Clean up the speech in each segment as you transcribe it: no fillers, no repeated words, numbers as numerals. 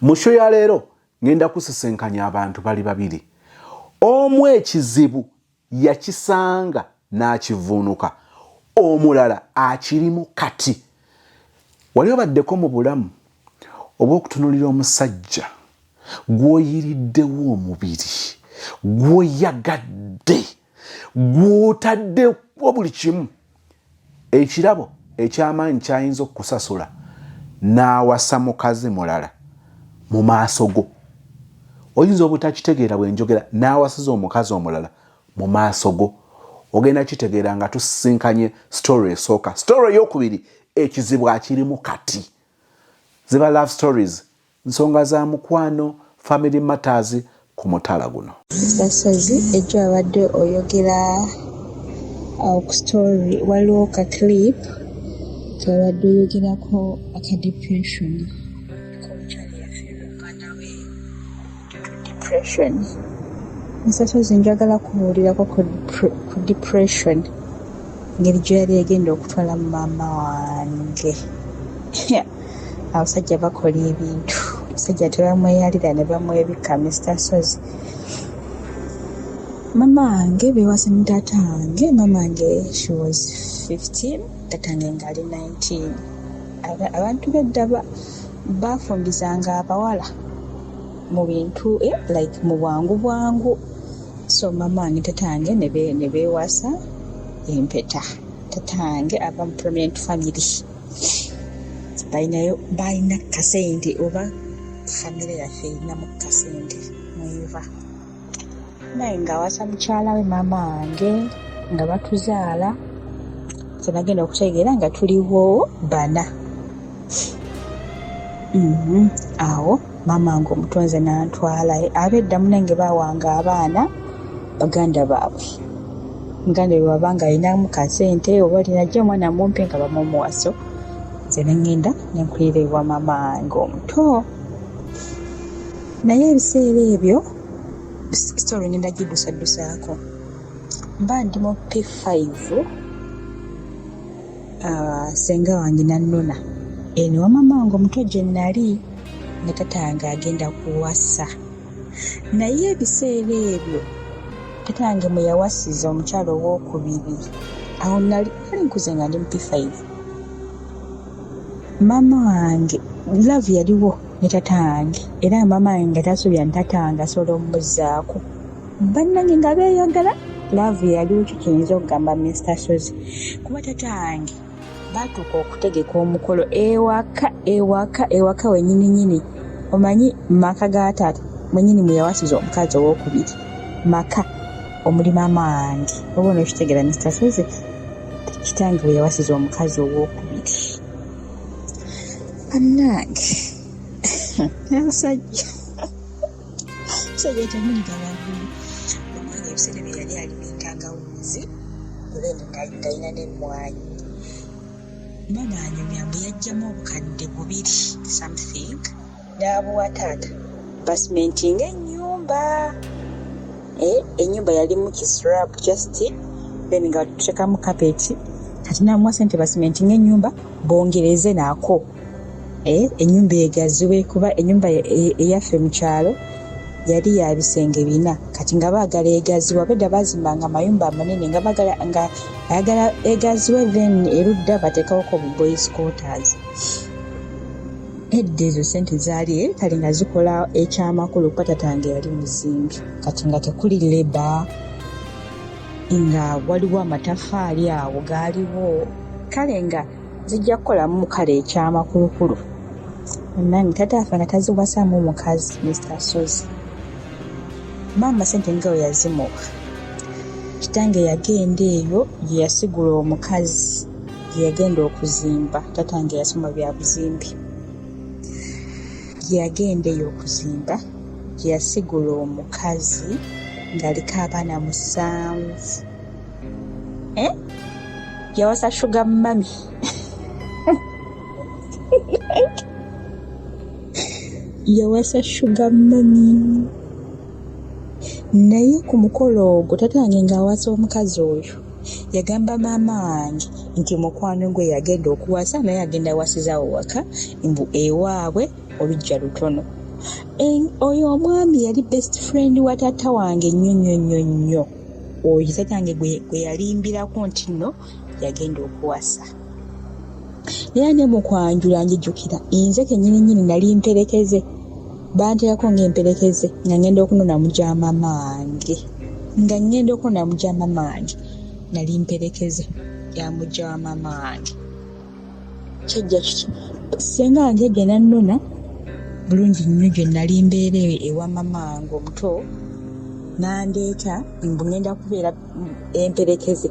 Musho ya leero ngenda kusisenkanya abantu bali babiri. Omu ekizibu yakisanga n'akivuunuka, omulala akirimu kati. Wali obaddeko mu bulamu obw'okutunuulira omusajja gw'oyiriddewo omubiri, gw'oyagadde, gw'otaddewo buli kimu, ekirabo eky'amaanyi ky'ayinza okukusasula n'awasa mukazi mulala mu maaso go. Oyinza obutakitegeera bwe njogera, n'awasiza omukazi omulala mu maaso go. Ogenda kitegeera nga tusisinkanye story esooka. Story ey'okubiri, ekizibu akirimu kati. Ziba love stories, nsonga za mukwano, family matters ku mutala guno. Sasozi ejjo abadde oyogera ku story, waliwo ka clip kabadde oyogerako aka depression. Sasozi njagala kubuulirako ku depression, ngeri gye yali egenda okutwala maama wange. Abasajja bakola ebintu, abasajja tebamweyalira ne bamwebika. Mr. Sozi, mama wange bewasa ne taata wange. Mama wange she was 15, taata wange ngaali 19. Abantu bedda bafumbizanga abawala mu bintu like mu bwangu. So mama wange taata wange ne beewasa empeta. Taata wange ava mu prominent family, balina kasente, oba famire yaffe erinamu kasente mweva. Naye ng'awasa mukyala we mama wange nga batuzaala, kyenagenda okutegeera nga tuliwo bana. Awo mama wange omutonze n'antwala. Ab'edda munange baawanga abaana baganda baabwe. Muganda we wabanga alinamu kasente oba linajja omwana mumpe nga bamumuwaso, nze nengenda nenkulira ewa mama wange omuto. Naye ebiseera ebyo story ngenda giddusaddusaako. Mba ndi mu P5, senga wange nannona eno wa mama wange omuto gye nali, ne taata wange agenda kuwasa. Naye ebiseera ebyo taata wange mwe yawasiza omukyalo ow'okubiri, awo nali nkuze nga ndi mu P5. Mama wange love yaliwo ne taata wange, era mama wange nga tasuubira ne taata wange asobola omuzzaako. Bannange nga beeyagala, love yaliwo. Kyo kiyinza okugamba Mr. Sozi, kuba taata wange baatuuka okutegeka omukolo ewaka wennyininyini. Omanyi maka ga taata mwennyini mwe yawasiza omukazi ow'okubiri, maka omuli mama wange. Oba onookitegera Mr. Sozi, kitange we yawasiza omukazi ow'okubiri. Bannange abasajja temuliga waggulu. Omwana ebiseera bye yali alimentangawuzi ng'alina n'emmwanyi. Mama anyumya mbu yajjamu obukadde 2 something n'abuwa taata basimentinga ennyumba. Ennyumba yali mu kislab just then nga tutekamu kapeti. Kati n'amuwa sente basimentinga ennyumba bongereze naako ennyumba egaziwe, kuba ennyumba eyaffe mu kyalo yali ya bisenge 4, kati nga baagala egaziwa. Bedda bazimbanga amayumba amanene nga ayagala egaziwe, then erudda bateekawoko bu boys quarters. Edda ezo sente zaali kali nga zikola ekyamakulu, kuba taata wange yali muzimbi, kati nga tekuli leba, nga waliwo amatafaali awo gaaliwo, kale nga zijja kukolamu kale ekyamakulukulu. Nange taata waffe nga taziwasaamu mukazi Mr. Sozi. Mama sente nga we yazimuwa, kitange yagenda eyo gye yasigula omukazi gye yagenda okuzimba. Taata wange yasoma bya buzimbi, gye yagenda eyo okuzimba gye yasigula omukazi ng'aliko abaana 7. Yawasa sugar mami. Yawasa sugar mami. Naye ku mukolo ogwo taata wange ng'awasa omukazi oyo yagamba maama wange nti mukwano gwe yagenda okuwasa, naye agenda awasizaawo waka mbu ewaabwe olujja lutono. oyo omwami yali best friend wa taata wange nnyo. Oyo taata wange gwe yalimbirako nti nno yagenda okuwasa. Era ne mu kwanjula njijjukira nze kennyini nali mperekeze, banteekako ng'emperekeze nga ngenda okunona mujja maama wange nali mperekeze ya mujja wa maama wange. Kijja kiti senga wange gye nannona bulungi nnyo gye nali mbeera ewa maama wange omuto, nandeeta ngenda kubeera emperekeze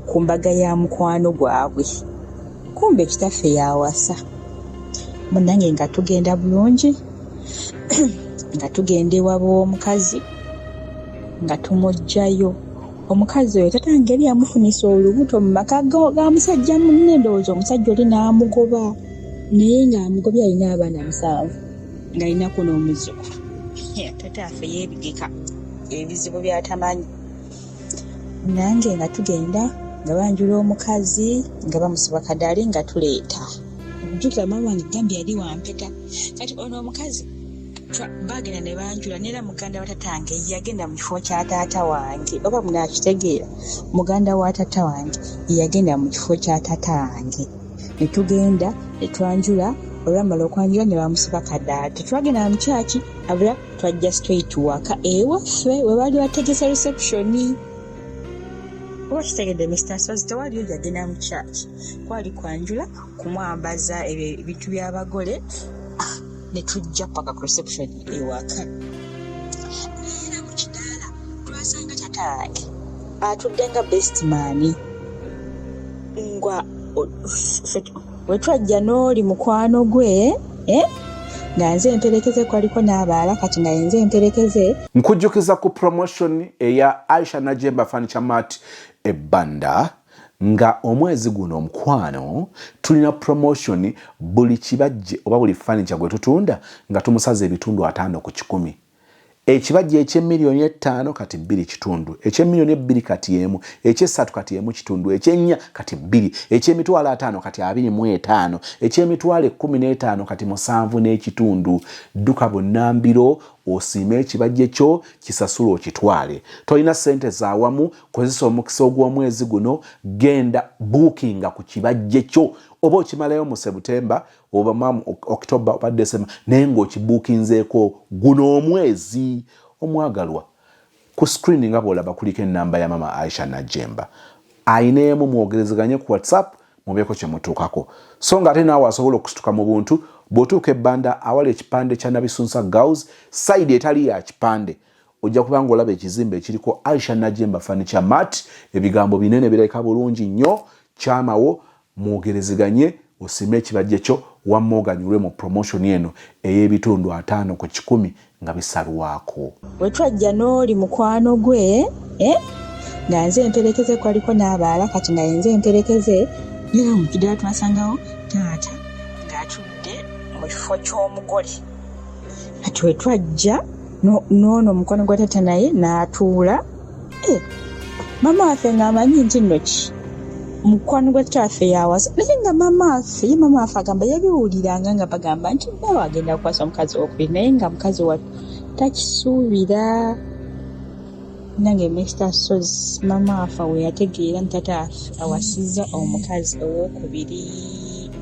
ku mbaga ya mukwano gwabwe. Kumbe kitaffe yawasa. Munange nga tugenda bulungi nga tugenda ewa b'omukazi nga tumugjayo. Omukazi oyo tatange yali yamufunisa olubuto mu maka ga musajja munne, ndowooza omusajja oli n'amugoba, naye ng'amugobye alina abaana 7 ng'alinako n'omuzzukulu. Tataffe yeebigika ebizibu by'atamanyi. Nange nga tugenda nga banjula omukazi nga bamusiba kadaali nga tuleeta. Jjukira maama wange gambye yali wampeta. Kati ono omukazi bagenda ne banjula, neera muganda wa tatange yagenda mu kifo kya taata wange. Oba munaakitegeera, muganda wa taata wange yagenda mu kifo kya taata wange. Ne tugenda ne twanjula, olwamala okwanjula ne bamusiba kadaali. Tetwagenda mu kyaki, abula twajja straight waka ewaffe we baali bategese reception. Oba kitegedde Mr. Sozi tewaliyo yagenda mu kyaki, kwali kwanjula kumwambaza ebintu by'abagole ne tujja paka ku reception ewaka. Era mu kidaala twasanga tatange atudde nga best man ngwa we twajja n'oli mukwano gwe nga nze emperekeze kwaliko n'abaala, kati nga nze emperekeze. Nkujjukiza ku promotion eya Aisha Najemba Furniture Mart ebbanda nga omwezi guno omukwano tulina promotion buli kibajje oba buli furniture gwe tutunda nga tumusaze ebitundu 5 ku 10. Ekibajje eky'emiliyoni 5 kati 2 kitundu, eky'emiliyoni 2 kati 1, eky'essatu kati 1 kitundu, eky'ennya kati 2, eky'emitwalo 5 kati 25, eky'emitwalo 15 kati 7 n'ekitundu. Dduka Bunnambiro osiime ekibajje kyo kisasula okitwale. Tolina ssente zaawamu, kozesa omukisa ogw'omwezi guno, genda bookinga ku kibajje kyo. Oba okimalayo mu September oba mu October oba December naye ng'okibuukinzeeko guno omwezi. Omwagalwa, ku screen nga bw'olaba kuliko ennamba ya mama Aisha Najemba. Ayineemu mwogerezeganye ku WhatsApp mubeeko kye mutuukako. So ng'ate naawe asobola okusituka mu buntu bw'otuuka ebbanda awali ekipande kya Nabisunsa Girls, side etali ya kipande ojja kuba ng'olaba ekizimbe ekiriko Aisha Najemba Furniture Mart, ebigambo binene birabika bulungi nnyo. Kyamawo mwogerezeganye osime ekibajje kyo wamma oganyulwe mu promotion eno ey'ebitundu 5 ku 10 nga bisalwako. We twajja n'oli mukwano gwe nga nze emperekeze kwaliko n'abaala, kati nga nze emperekeze. Era mu kidaala twasangawo taata ng'atudde mu kifo ky'omugole. Kati we twajja n'ono omukwano gwa taata naye n'atuula. Mama waffe ng'amanyi nti nno ki mukwano gwa taata yawasa, naye nga mama waffe agamba yabiwuliranga nga bagamba nti baba agenda kukwasa omukazi w'okubiri, naye nga mukazi wattu takisuubira. Nange Mr. Sozi mama waffe we yategeera nti taata waffe awasizza omukazi ow'okubiri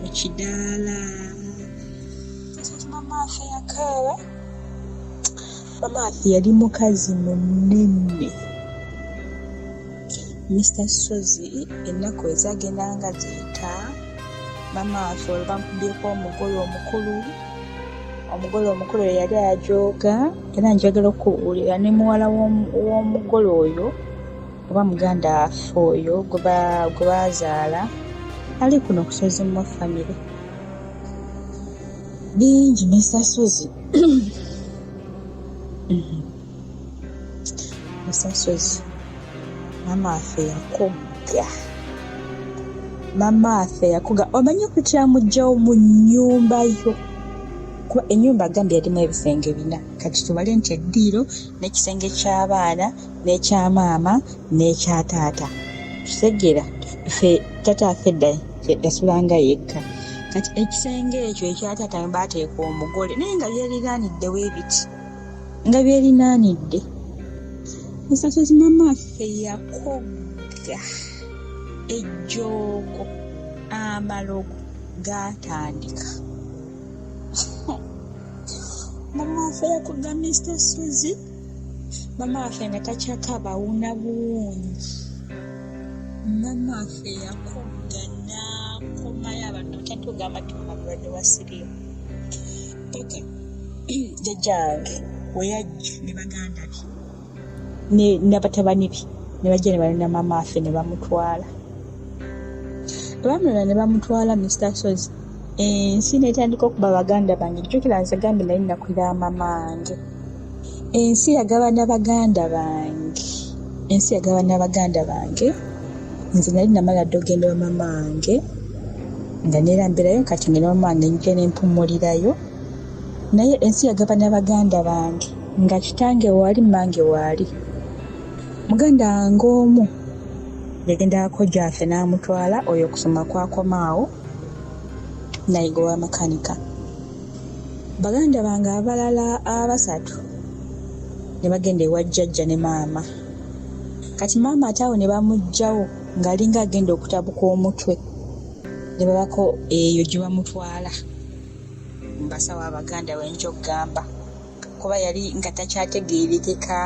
mu kidaala. Mama waffe yakaaba. Mama waffe yali mukazi munene. Mr. Sozi ennaku ezagendanga ziyita, mama waffe olwo bamukubyeko omugole omukulu yali ajooga. Era njagala okuwulira ne muwala w'omugole oyo oba muganda waffe oyo gwe baazaala ali kuno ku Sozi mu famire. Bingi Mr. Sozi. Mr. Sozi mama waffe yakoga. Mama waffe yakoga. Omanyi okutira mujjawo mu nnyumba yo. Kuba ennyumba agambye yalimu ebisenge 4. Kati tubale nti eddiiro n'ekisenge ky'abaana n'ekya maama n'ekya taata. Kitegeera ffe taata waffe dda yasulanga yekka. kati ekisenge ekyo ekyataata baateeka omugole naye nga byerinaanidde weebiti nga byerinaanidde. Mr. Sozi mama affe yakogga ejjoogo amalogo gaatandika. Mama affe yakogga Mr. Sozi, mama affe nga takyakaba wuna buwungi. Mama affe yakogga n'akomayo abantu tatugamba tumalwadde wa siriimu. Paka jjajjange we yajja ne baganda be n'abatabani be ne bajja ne balina mama affe ne bamutwala. Bamulala ne bamutwala Mr. Sozi. Ensi n'etandika okuba baganda bange. Jjukira nze gambe nali nakulira mama wange. Ensi yagaba n'abaganda bange. Ensi yagaba n'abaganda bange. Nze nali namala dde ogenda wa mama wange nga neerambirayo kati ngenda mama wange njja ne mpumulirayo. Naye ensi yagaba n'abaganda bange nga kitange waali mmange waali. Muganda wange omu yagendako gyaffe n'amutwala oyo okusoma kwakomaawo nayiga wa makanika. Baganda bange abalala abasatu ne bagenda ewa jjajja ne maama. Kati maama ate awo ne bamuggyawo ng'alinga agenda okutabuka omutwe ne babako eyo gye bamutwala mu basawo abaganda wenja okugamba kuba yali nga takyategeerekeka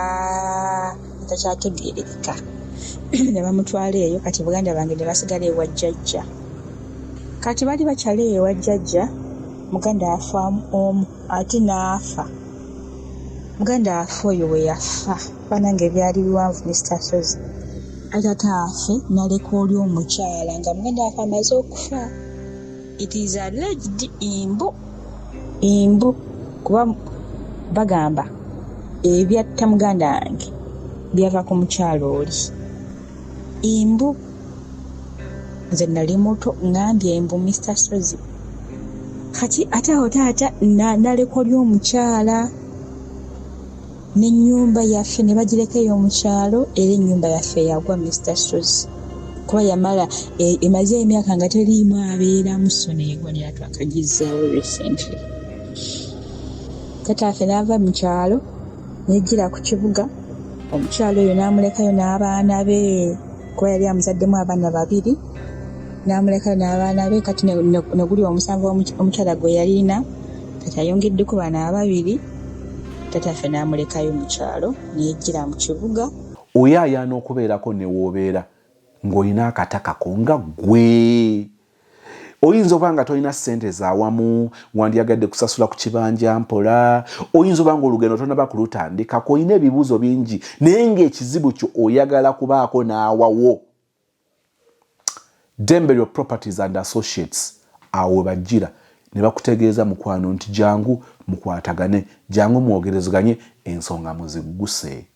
ne bamutwala eyo. Kati baganda bange ne basigala ewa jjajja. Kati bali bakyala ewa jjajja, muganda afa omu ate n'afa. Muganda afa oyo we yafa banange byali biwanvu Mr. Sozi. Atata afe n'aleka oli omukyala nga muganda afa amaze okufa. It is alleged imbu kuba bagamba ebyatta muganda wange byava ku mukyala oli. Imbu nze nali muto ngambye embu Mr. Sozi. Kati ate awo taata n'aleka oli omukyala n'ennyumba yaffe ne bagireka eyo omukyalo era ennyumba yaffe yagwa Mr. Sozi kuba yamala emaze emyaka nga teriimu abeeramu so neegwa ne twakagizaawo recently. Taata affe n'ava mu kyalo n'ejjira ku kibuga. Omukyalo oyo n'amulekayo n'abaana be kuba yali amuzaddemu abaana babiri. N'amulekayo n'abaana be kati ne guli omusanvu omukyala gwe yalina kati ayongeddeko baana ababiri. Taata affe n'amulekayo mu kyalo n'ejjira mu kibuga. Oyaayaana okubeerako ne woobeera ng'olina akatakako nga ggwe. Oyinza oba nga tolina ssente zaawamu, wandiyagadde kusasula ku kibanja mpola, oyinza oba ng'olugendo tonaba kulutandikako, olina ebibuuzo bingi naye ng'ekizibu kyo oyagala kubaako n'awawo. Dembelio Properties and Associates awo bajjira ne bakutegeeza mukwano nti jangu mukwatagane, jangu mwogerezeganye ensonga muzigguse.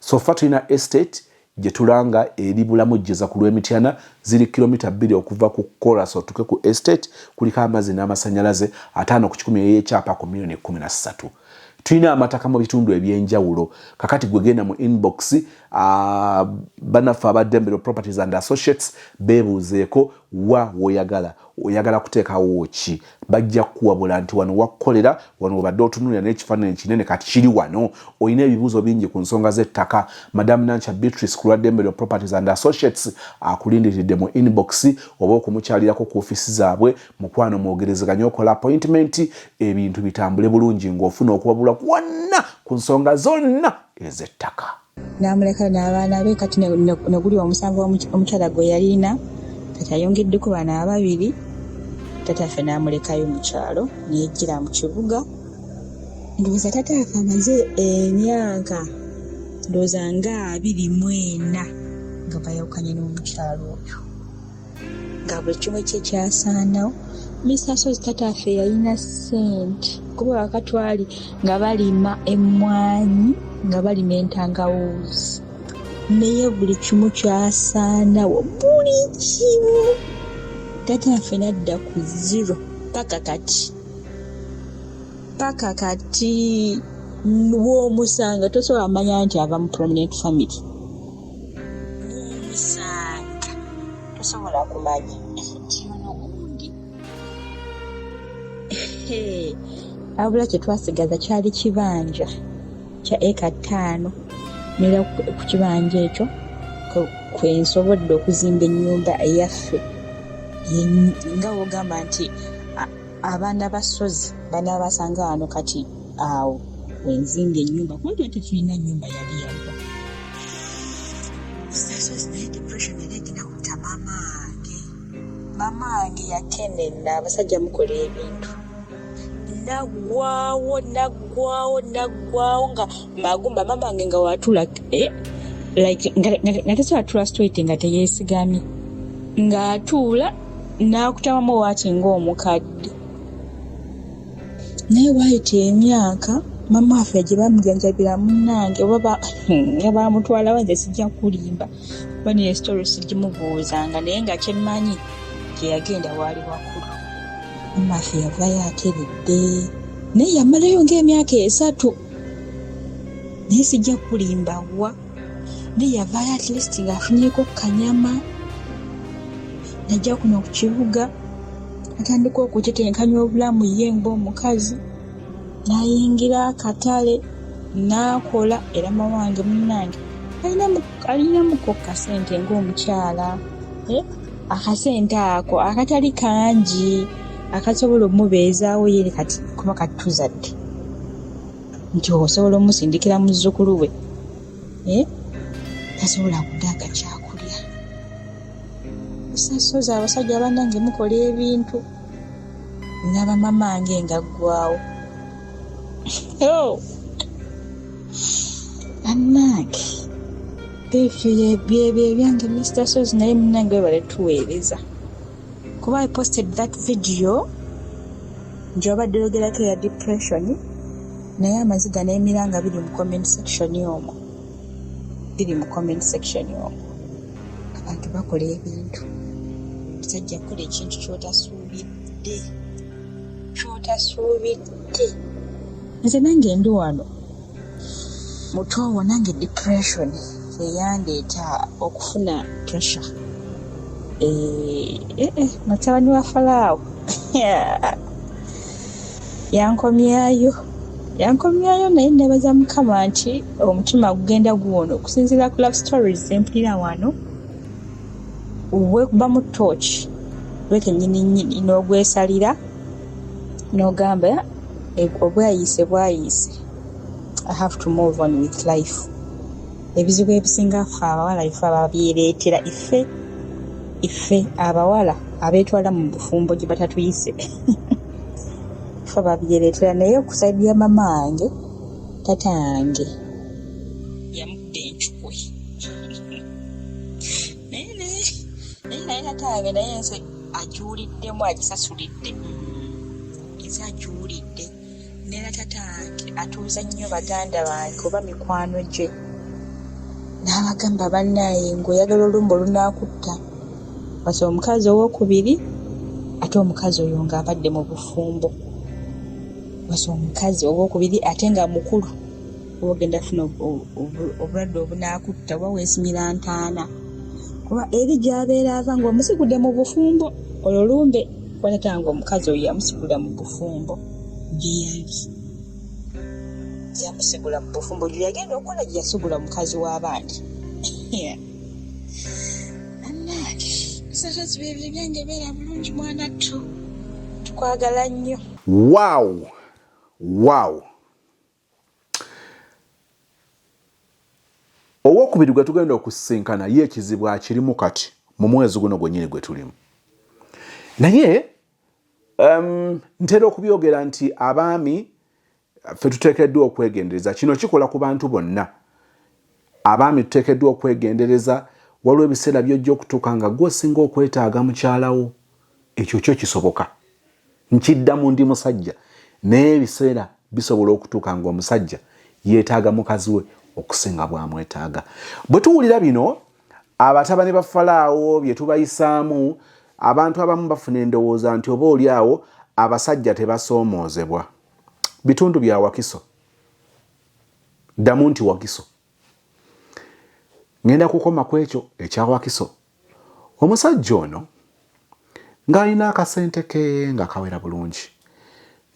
So far tulina estate gye tulanga eri Bulamujjeza ku Lwemityana ziri kilomita 2 okuva ku Chorus otuke ku estate, kuliko amazzi n'amasannyalaze 5 ku 10 y'ekyapa ku milioni 13. Tulina amataka mu bitundu ebyenjawulo. Kakati gwe genda mu inbox banaffe aba Dembelio Properties and Associates beebuuzeeko wa oyagala kuteekawo ki. Bajja kuwabula nti wano wakukolera, wano obadde otunulira n'ekifaananyi kinene kati kiri wano. Olina ebibuuzo bingi ku nsonga z'ettaka. Madam Nancha Beatrice ku lwa Dembelio Properties and Associates akulindiridde mu inbox oba okumukyalirako ku ofisi zaabwe. Mukwano mwogerezeganye okola appointment, ebintu bitambule bulungi ng'ofuna okuwabula kwonna ku nsonga zonna ez'ettaka. N'amuleka n'abaana be kati ne guli omusanvu omukyala gwe yalina kati ayongeddeko baana ababiri. Taata affe n'amulekayo mu kyalo n'ejjira mu kibuga. Ndowooza taata affe amaze emyaka ndowooza nga 24 nga bayawukanye n'omukyalo oyo nga buli kimu kye kyasaanawo. Mr. Sozi taata affe yalina ssente kuba wakatwali nga balima emmwanyi nga balima entangawuuzi naye buli kimu kyasaanawo, buli kimu. Taata affe n'adda ku zero paka kati w'omusanga tosobola manya nti ava mu prominent family. W'omusanga tosobola kumanya nti ono gundi abula kye twasigaza kyali kibanja kya eka 5 nera ku kibanja ekyo kwensobodde okuzimba ennyumba eyaffe nga wogamba nti abaana basozi banaabasanga wano kati awo wenzimbye ennyumba kuba tetulina nnyumba yali yalwa sasozi naye depression yali egenda kutta mama wange yakenenna abasajja mukola ebintu naggwawo nga magumba mama wange nga watula like nga tekyatula straight nga teyeesigamye ng'atuula n'akutamamu waati ng'omukadde naye waayita emyaka mama waffe gye bamujanjabira munnange nga bamutwala wanze sijja kulimba kuba niyo story sigimubuuzanga naye nga kyemmanyi gye yagenda waali wakulu mama waffe yavaayo ateredde naye yamalayo ng'emyaka 3 naye sijja kulimba wa naye yavaayo at least ng'afunyeko kanyama najja kuno ku kibuga atandika okutetenkanya obulamu ye ng'omukazi n'ayingira akatale n'akola era mama wange munnange alinamuko kasente ng'omukyala akasente ako akatali kangi akasobola omubeezaawo yeri kati kuba katuzadde nti osobola omusindikira muzzukulu we tasobola kudaaga kyakulya sasozi abasajja bannange mukola ebintu naba mama wange ngaggwawo annange byebyo ebyange Mr. Sozi naye munnange we baletuweereza kuba I posted that video nti obadde ogerako ya depression naye amaziga n'emiranga biri mu comment section omwo abantu bakola ebintu tajja kukola ekintu kyotasuubidde nze nange ndi wano mutowo nange depression eyandeeta okufuna pressure mutabani wa Falaawo yankomyayo naye nebaza Mukama nti omutima gugenda guwono okusinziira ku love stories empulira wano wekuba mu torch wekennyini n'ogwesalira n'ogamba obwayise I have to move on with life. Ebizibu ebisinga ffe abawala ife ababyereetera ife abawala abeetwala mu bufumbo gye batatuyise ife ababyereetera naye okusaidia mama wange tata wange yamudde enchukwe naye tata wange naye nze ajuuliddemu agisasulidde nze ajuulidde nera tata wange atuuza nnyo baganda bange oba mikwano gye n'abagamba bannaye ng'oyagala olumba olunaakutta wasa omukazi owokubiri ate omukazi oyo ng'abadde mu bufumbo wasa omukazi owokubiri ate nga mukulu obagenda funa obulwadde obunaakutta oba weesimira ntaana kuba eri gy'abeera ava ng'omusigudde mu bufumbo olwo lumbe kwatatanga omukazi oyo yamusigula mu bufumbo gye yali yamusigula mu bufumbo gye yagenda okukola gye yasigula mukazi w'abandi annange sasozi bebyo byange beera bulungi mwana ttu tukwagala nnyo. Wow. Owokubiri gwe tugenda okusisinkana ye ekizibu akirimu kati mu mwezi guno gwennyini gwe tulimu naye ntera okubyogera nti abaami ffe tuteekeddwa okwegendereza. Kino kikola ku bantu bonna. Abaami tuteekeddwa okwegendereza. Waliwo ebiseera by'ojja okutuuka nga gw'osinga okwetaaga mukyalawo. Ekyo kyo kisoboka. Nkiddamu ndi musajja. Naye ebiseera bisobola okutuuka ng'omusajja yeetaaga mukazi we okusinga bw'amwetaaga. Bwe tuwulira bino, abatabani ba Falaawo bye tubayisaamu, abantu abamu bafuna endowooza nti oba oli awo abasajja tebasoomoozebwa. Bitundu bya Wakiso. Ddamu nti Wakiso. Ngenda kukoma ku ekyo ekya Wakiso. Omusajja ono ng'alina akasente ke nga kawera bulungi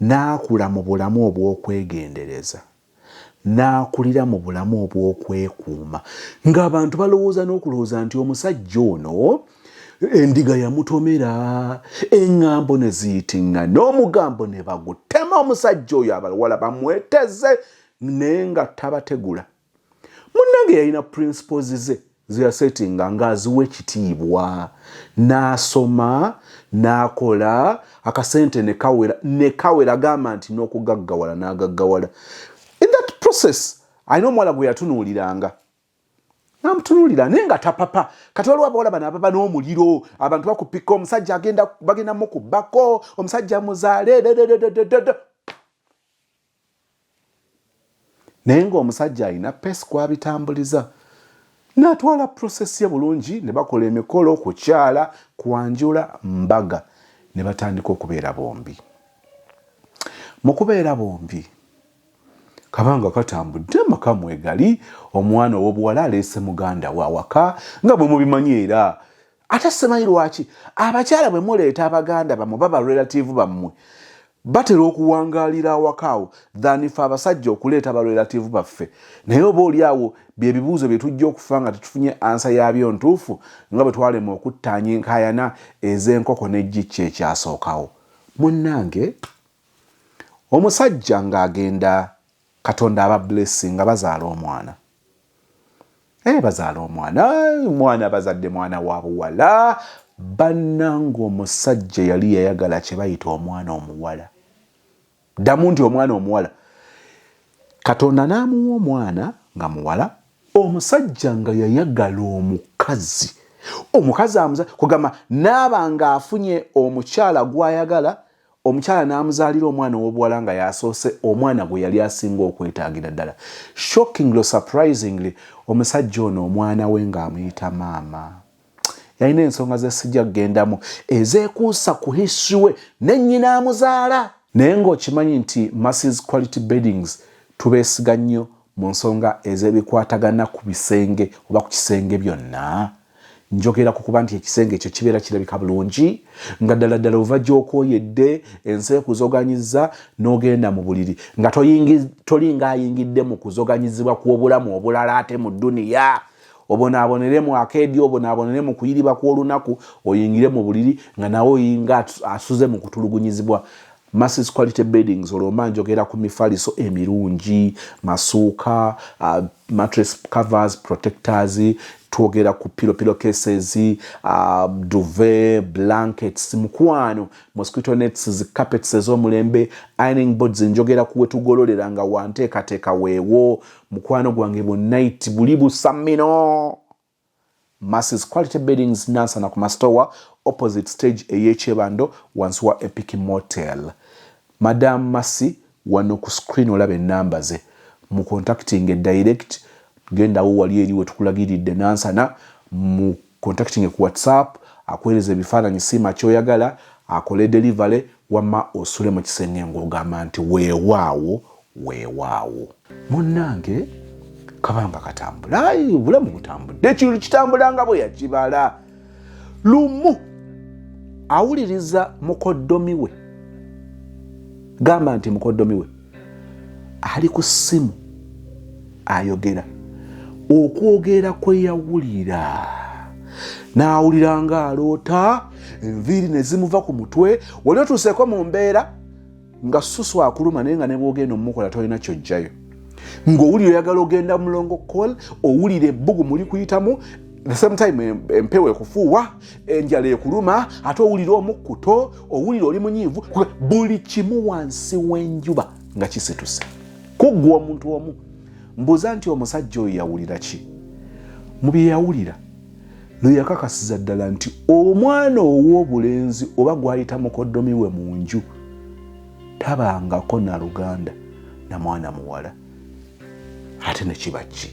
n'akula mu bulamu obw'okwegendereza, n'akulira mu bulamu obw'okwekuuma, ng'abantu balowooza n'okulowooza nti omusajja ono endiga yamutomera, eŋŋambo ne ziyitinga n'omugambo ne bagutema omusajja oyo abawala bamweteze naye nga tabategula. Munnange yalina principles ze zeyasetinga ng'aziwa ekitiibwa, n'asoma n'akola akasente ne kawera gamba nti n'okugaggawala n'agaggawala. In that process alina omuwala gwe yatunuuliranga namutunuulira naye nga tapapa. Kati waliwo abawala bano ababa n'omuliro, abantu bakupika, omusajja bagenda mukubbako, omusajja muzaale naye ng'omusajja alina pesi kwabitambuliza. N'atwala process ye bulungi, ne bakola emikolo ku kyala, kwanjula, mbaga, ne batandika okubeera bombi. Mu kubeera bombi kabanga katambudde maka mwegali, omwana ow'obuwala aleese muganda we awaka nga bwe mubimanyi era. Ate simanyi lwaki abakyala bwe muleeta abaganda bammwe baba relative bammwe batera okuwangaalira awakaawo than ife abasajja okuleeta barelative baffe. Naye oba oli awo bye bibuuzo bye tujja okufa nga tetufunye ansa yabyo ntuufu nga bwe twalema okuttaanya enkaayana ez'enkoko n'ejjikki ekyasookawo. Munnange omusajja ng'agenda Katonda aba blessing nga bazaala omwana. Bazaala omwana bazadde mwana wa buwala. Bannange omusajja yali yayagala kye bayita omwana omuwala. Ddamu nti omwana omuwala. Katonda n'amuwa omwana nga muwala, omusajja nga yayagala omukazi. Omukazi kugamba n'aba ng'afunye omukyala gw'ayagala, omukyala n'amuzaalira omwana ow'obuwala nga yasoose omwana gwe yali asinga okwetaagira ddala. Shockingly, surprisingly, omusajja ono omwana we ng'amuyita maama. Yalina ensonga ze sijja kugendamu ezeekuusa ku history we ne nnyina amuzaala. Naye ng'okimanyi nti Mercy's Quality Beddings tubeesiga nnyo mu nsonga ez'ebikwatagana ku bisenge oba ku kisenge byonna. Njogera ku kuba nti ekisenge ekyo kibeera kirabika bulungi, nga ddala ova gy'okooyedde, ensi ekuzoganyizza n'ogenda mu buliri nga tolinga ayingidde mu kuzoganyizibwa kw'obulamu obulala ate mu dduniya. Obonaabonere mu akeedi, obonaabonere mu kuyiriba kw'olunaku, oyingire mu buliri nga nawe oyinga asuze mu kutulugunyizibwa. Mercy's Quality Beddings olwomba njogera ku mifaliso emirungi, masuuka, mattress covers, protectors, twogera ku pillow cases, duvet, blankets, mukwano, mosquito nets, carpets ez'omulembe, ironing boards, njogera ku wetugololera nga wanteekateeka weewo, mukwano gwange bunnight buli busamino. Mercy's Quality Beddings nansana ku mastowa opposite stage ey'Ekyebando wansi wa Epic Motel. Madam Mercy wano ku screen olaba ennamba ze. Mu contacting direct gendawo wali eri we tukulagiridde nansana, mu contacting ku WhatsApp akuweereza ebifaananyi siima ky'oyagala akole delivery wamma osule mu kisenge ng'ogamba nti weewaawo. Munnange kabanga katambula, obulamu butambudde, ekintu kitambulanga bwe yakibala. Lumu awuliriza mukoddomi we, gamba nti mukoddomi we ali ku ssimu ayogera. Okwogera kwe yawulira n'awulira nga aloota, enviiri ne zimuva ku mutwe. Wali otuuseeko mu mbeera nga susu akuluma naye nga ne bw'ogenda omumukola tolina kyojjayo, ng'owulira oyagala ogenda mulongo call, owulira ebbugu muli kuyitamu, the same time empewo ekufuuwa, enjala ekuluma, ate owulira omukkuto, owulira oli munyiivu, buli kimu wansi w'enjuba nga kisituse kuggwa omuntu omu. Mbuuza nti omusajja oyo yawulira ki? Mu bye yawulira lwe yakakasiza ddala nti omwana ow'obulenzi oba gw'ayita mukoddomi we mu nju tabangako na luganda na mwana muwala. Ate ne kiba ki?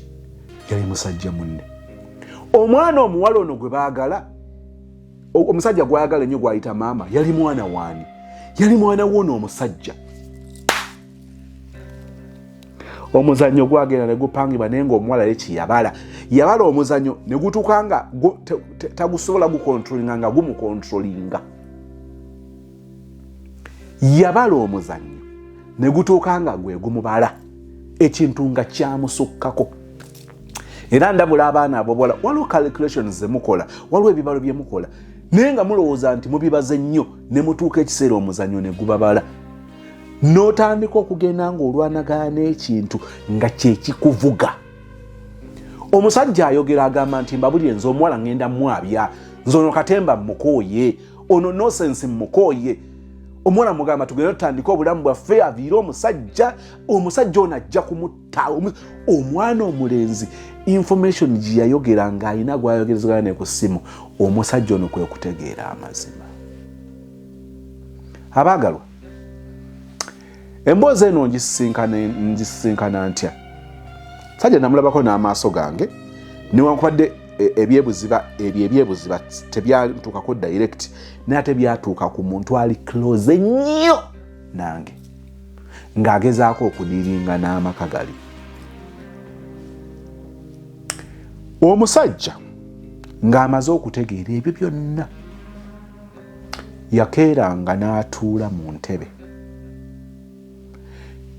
Yali musajja munne. Omwana omuwala ono gwe baagala, omusajja gw'ayagala ennyo gw'ayita maama, yali mwana waani? Yali mwana w'ono omusajja. Omuzannyo gwagenda ne gupangibwa naye ng'omuwala ye kiyabala. Yabala omuzannyo ne gutuuka nga tagusobola gukontrolinga nga gumukontrolinga. yabala omuzannyo ne gutuuka nga gwe gumubala ekintu nga kyamusukkako. Era ndabula abaana abo bola waliwo calculations zemukola, waliwo ebibalo bye mukola naye nga mulowooza nti mubibaze nnyo ne mutuuka ekiseera omuzannyo ne gubabala. N'otandika okugenda ng'olwanagana n'ekintu nga kyekikuvuga. Omusajja ayogera agamba nti mbabulire nze omuwala ngenda mwabya, nze ono Katemba mmukooye, ono Nonsense mmukooye. Omuwala mugamba tugenda tutandika obulamu bwaffe aviire omusajja ono ajja kumutta. Omwana omulenzi information gye yayogera ng'alina gw'ayogerezagana ne ku ssimu, omusajja ono kwe kutegeera amazima. Abaagalwa, emboozi eno ngisinkana ntya. Sajja namulabako n'amaaso gange newankubadde ebyebuziba tebyatuukako direct naye ate byatuuka ku muntu ali close nnyo nange ng'agezaako okudiringa n'amaka gali. Omusajja ng'amaze okutegeera ebyo byonna yakeeranga n'atuula mu ntebe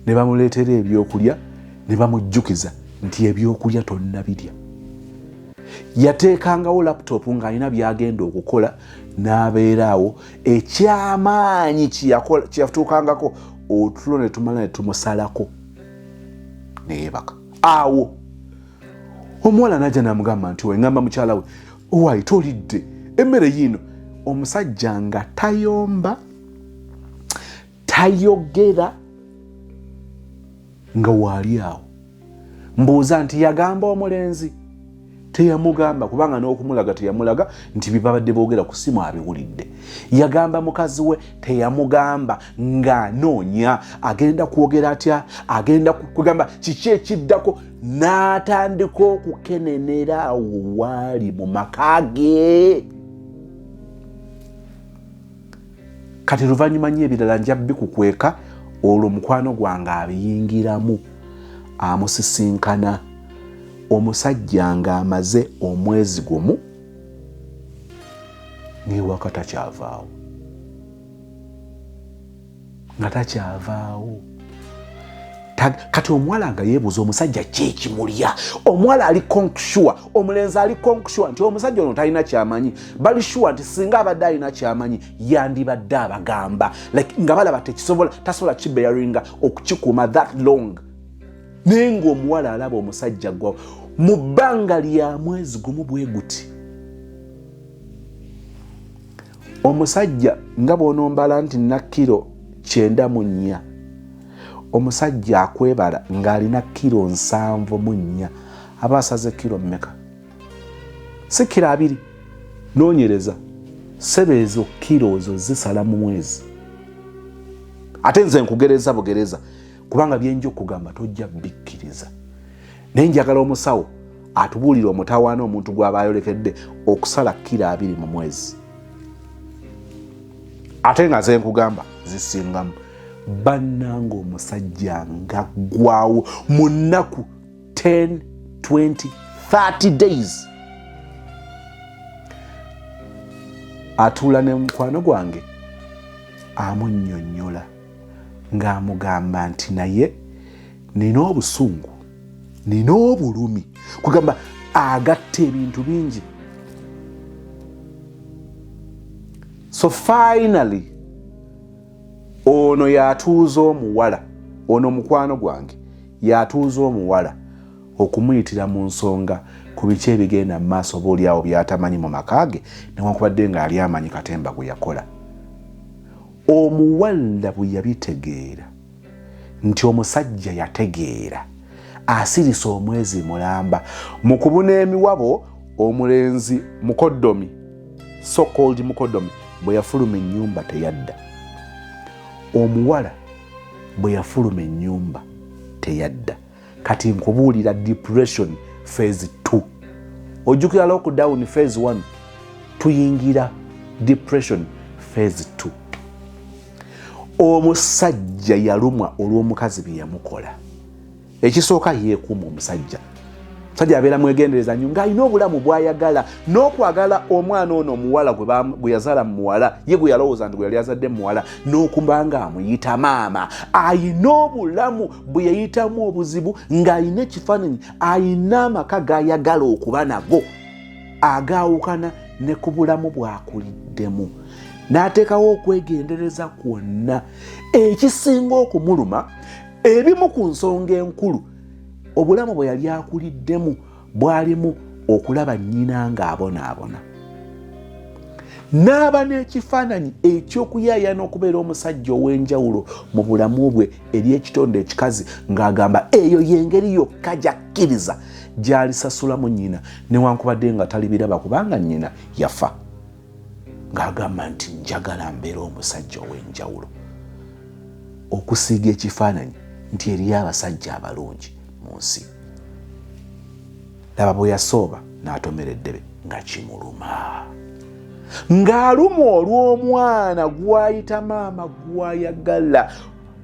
ne bamuleetera ebyokulya ne bamujjukiza nti ebyokulya tonnabirya. Yateekangawo laptop ng'alina byagenda okukola n'abeeraawo ekyamaanyi kyeyatuukangako otulo ne tumala ne tumusalako neebaka. Awo omuwala najja namugamba nti wengamba mukyala we owaayi tolidde emmere yiino. Omusajja nga tayomba tayogera nga waali awo. Mbuuza nti yagamba omulenzi? Teyamugamba kubanga n'okumulaga teyamulaga nti bibabadde boogera ku ssimu abiwulidde. Yagamba mukazi we? Teyamugamba ng'anoonya agenda kwogera atya, agenda kugamba kiki ekiddako. N'atandika okukenenera awo waali mu maka ge. Kati luvannyuma nnyo ebirala nja bikukweka olwo mukwano gwange abiyingiramu amusisinkana. Omusajja ng'amaze omwezi gumu ng'ewaka takyavaawo. Nga takyavaawo. Kati omuwala nga yeebuuza omusajja kyekimulya. Omuwala ali konkushuwa, omulenzi ali konkushuwa nti omusajja ono talina kyamanyi. Bali shuwa nti singa abadde alina kyamanyi yandibadde abagamba. Nga balaba tekisobola, tasobola kibearinga okukikuuma that long. Naye ng'omuwala alaba omusajja gwawo mu bbanga lya mwezi gumu bwe guti. Omusajja nga bw'onombala nti nina kilo 94. Omusajja akwebala ng'alina kilo 74. Aba asaze kilo mmeka? Si kilo 2. Noonyereza sebe ezo kilo zo zisala mu mwezi. Ate nze nkugereza bugereza kubanga byenjo okugamba tojja bikkiriza. Naye njagala omusawo atubuulira omutawaana omuntu gw'aba ayolekedde okusala kilo 2 mu mwezi. Ate nga ze nkugamba zisingamu. Bannanga omusajja nga ggwawo mu nnaku 10, 20, 30 days. Atuula ne mukwano gwange amunnyonnyola ng'amugamba nti naye nina obusungu, nina obulumi. Kugamba agatta ebintu bingi. So finally ono yatuuza omuwala, ono mukwano gwange yatuuza omuwala okumuyitira mu nsonga ku biki ebigenda mu maaso oboolyawo byatamanyi mu maka ge newankubadde ng'ali amanyi Katemba gwe yakola. Omuwala bwe yabitegeera nti omusajja yategeera asirisa omwezi mulamba mu kubuna emiwabo, omulenzi mukoddomi, so called mukoddomi bwe yafuluma ennyumba teyadda. Omuwala bwe yafuluma ennyumba teyadda. Kati nkubuulira depression phase 2. Ojjukira lockdown phase 1, tuyingira depression phase 2. Omusajja yalumwa olw'omukazi bye yamukola. Ekisooka yeekuuma omusajja Sajja abeera mwegendereza nnyo ng'alina obulamu bw'ayagala n'okwagala omwana ono omuwala gwe yazaala muwala ye gwe yalowooza nti gwe yali azadde muwala n'okuba nga amuyita maama. Ayina obulamu bwe yayitamu obuzibu ng'alina ekifaananyi, ayina amaka g'ayagala okuba nago agaawukana ne ku bulamu bw'akuliddemu. N'ateekawo okwegendereza kwonna. Ekisinga okumuluma, ebimu ku nsonga enkulu, obulamu bwe yali akuliddemu bwalimu okulaba nnyina ng'abonaabona. N'aba n'ekifaananyi eky'okuyaayana okubeera omusajja ow'enjawulo mu bulamu bwe eri ekitonde ekikazi ng'agamba eyo y'engeri yokka gy'akkiriza gy'alisasulamu nnyina newankubadde nga talibiraba kubanga nnyina yafa. Ng'agamba nti njagala mbeera omusajja ow'enjawulo. Okusiiga ekifaananyi nti eriyo abasajja abalungi mu nsi. Laba bwe yasooba n'atomera eddebe nga kimuluma. Ng'aluma olw'omwana gw'ayita maama gw'ayagala.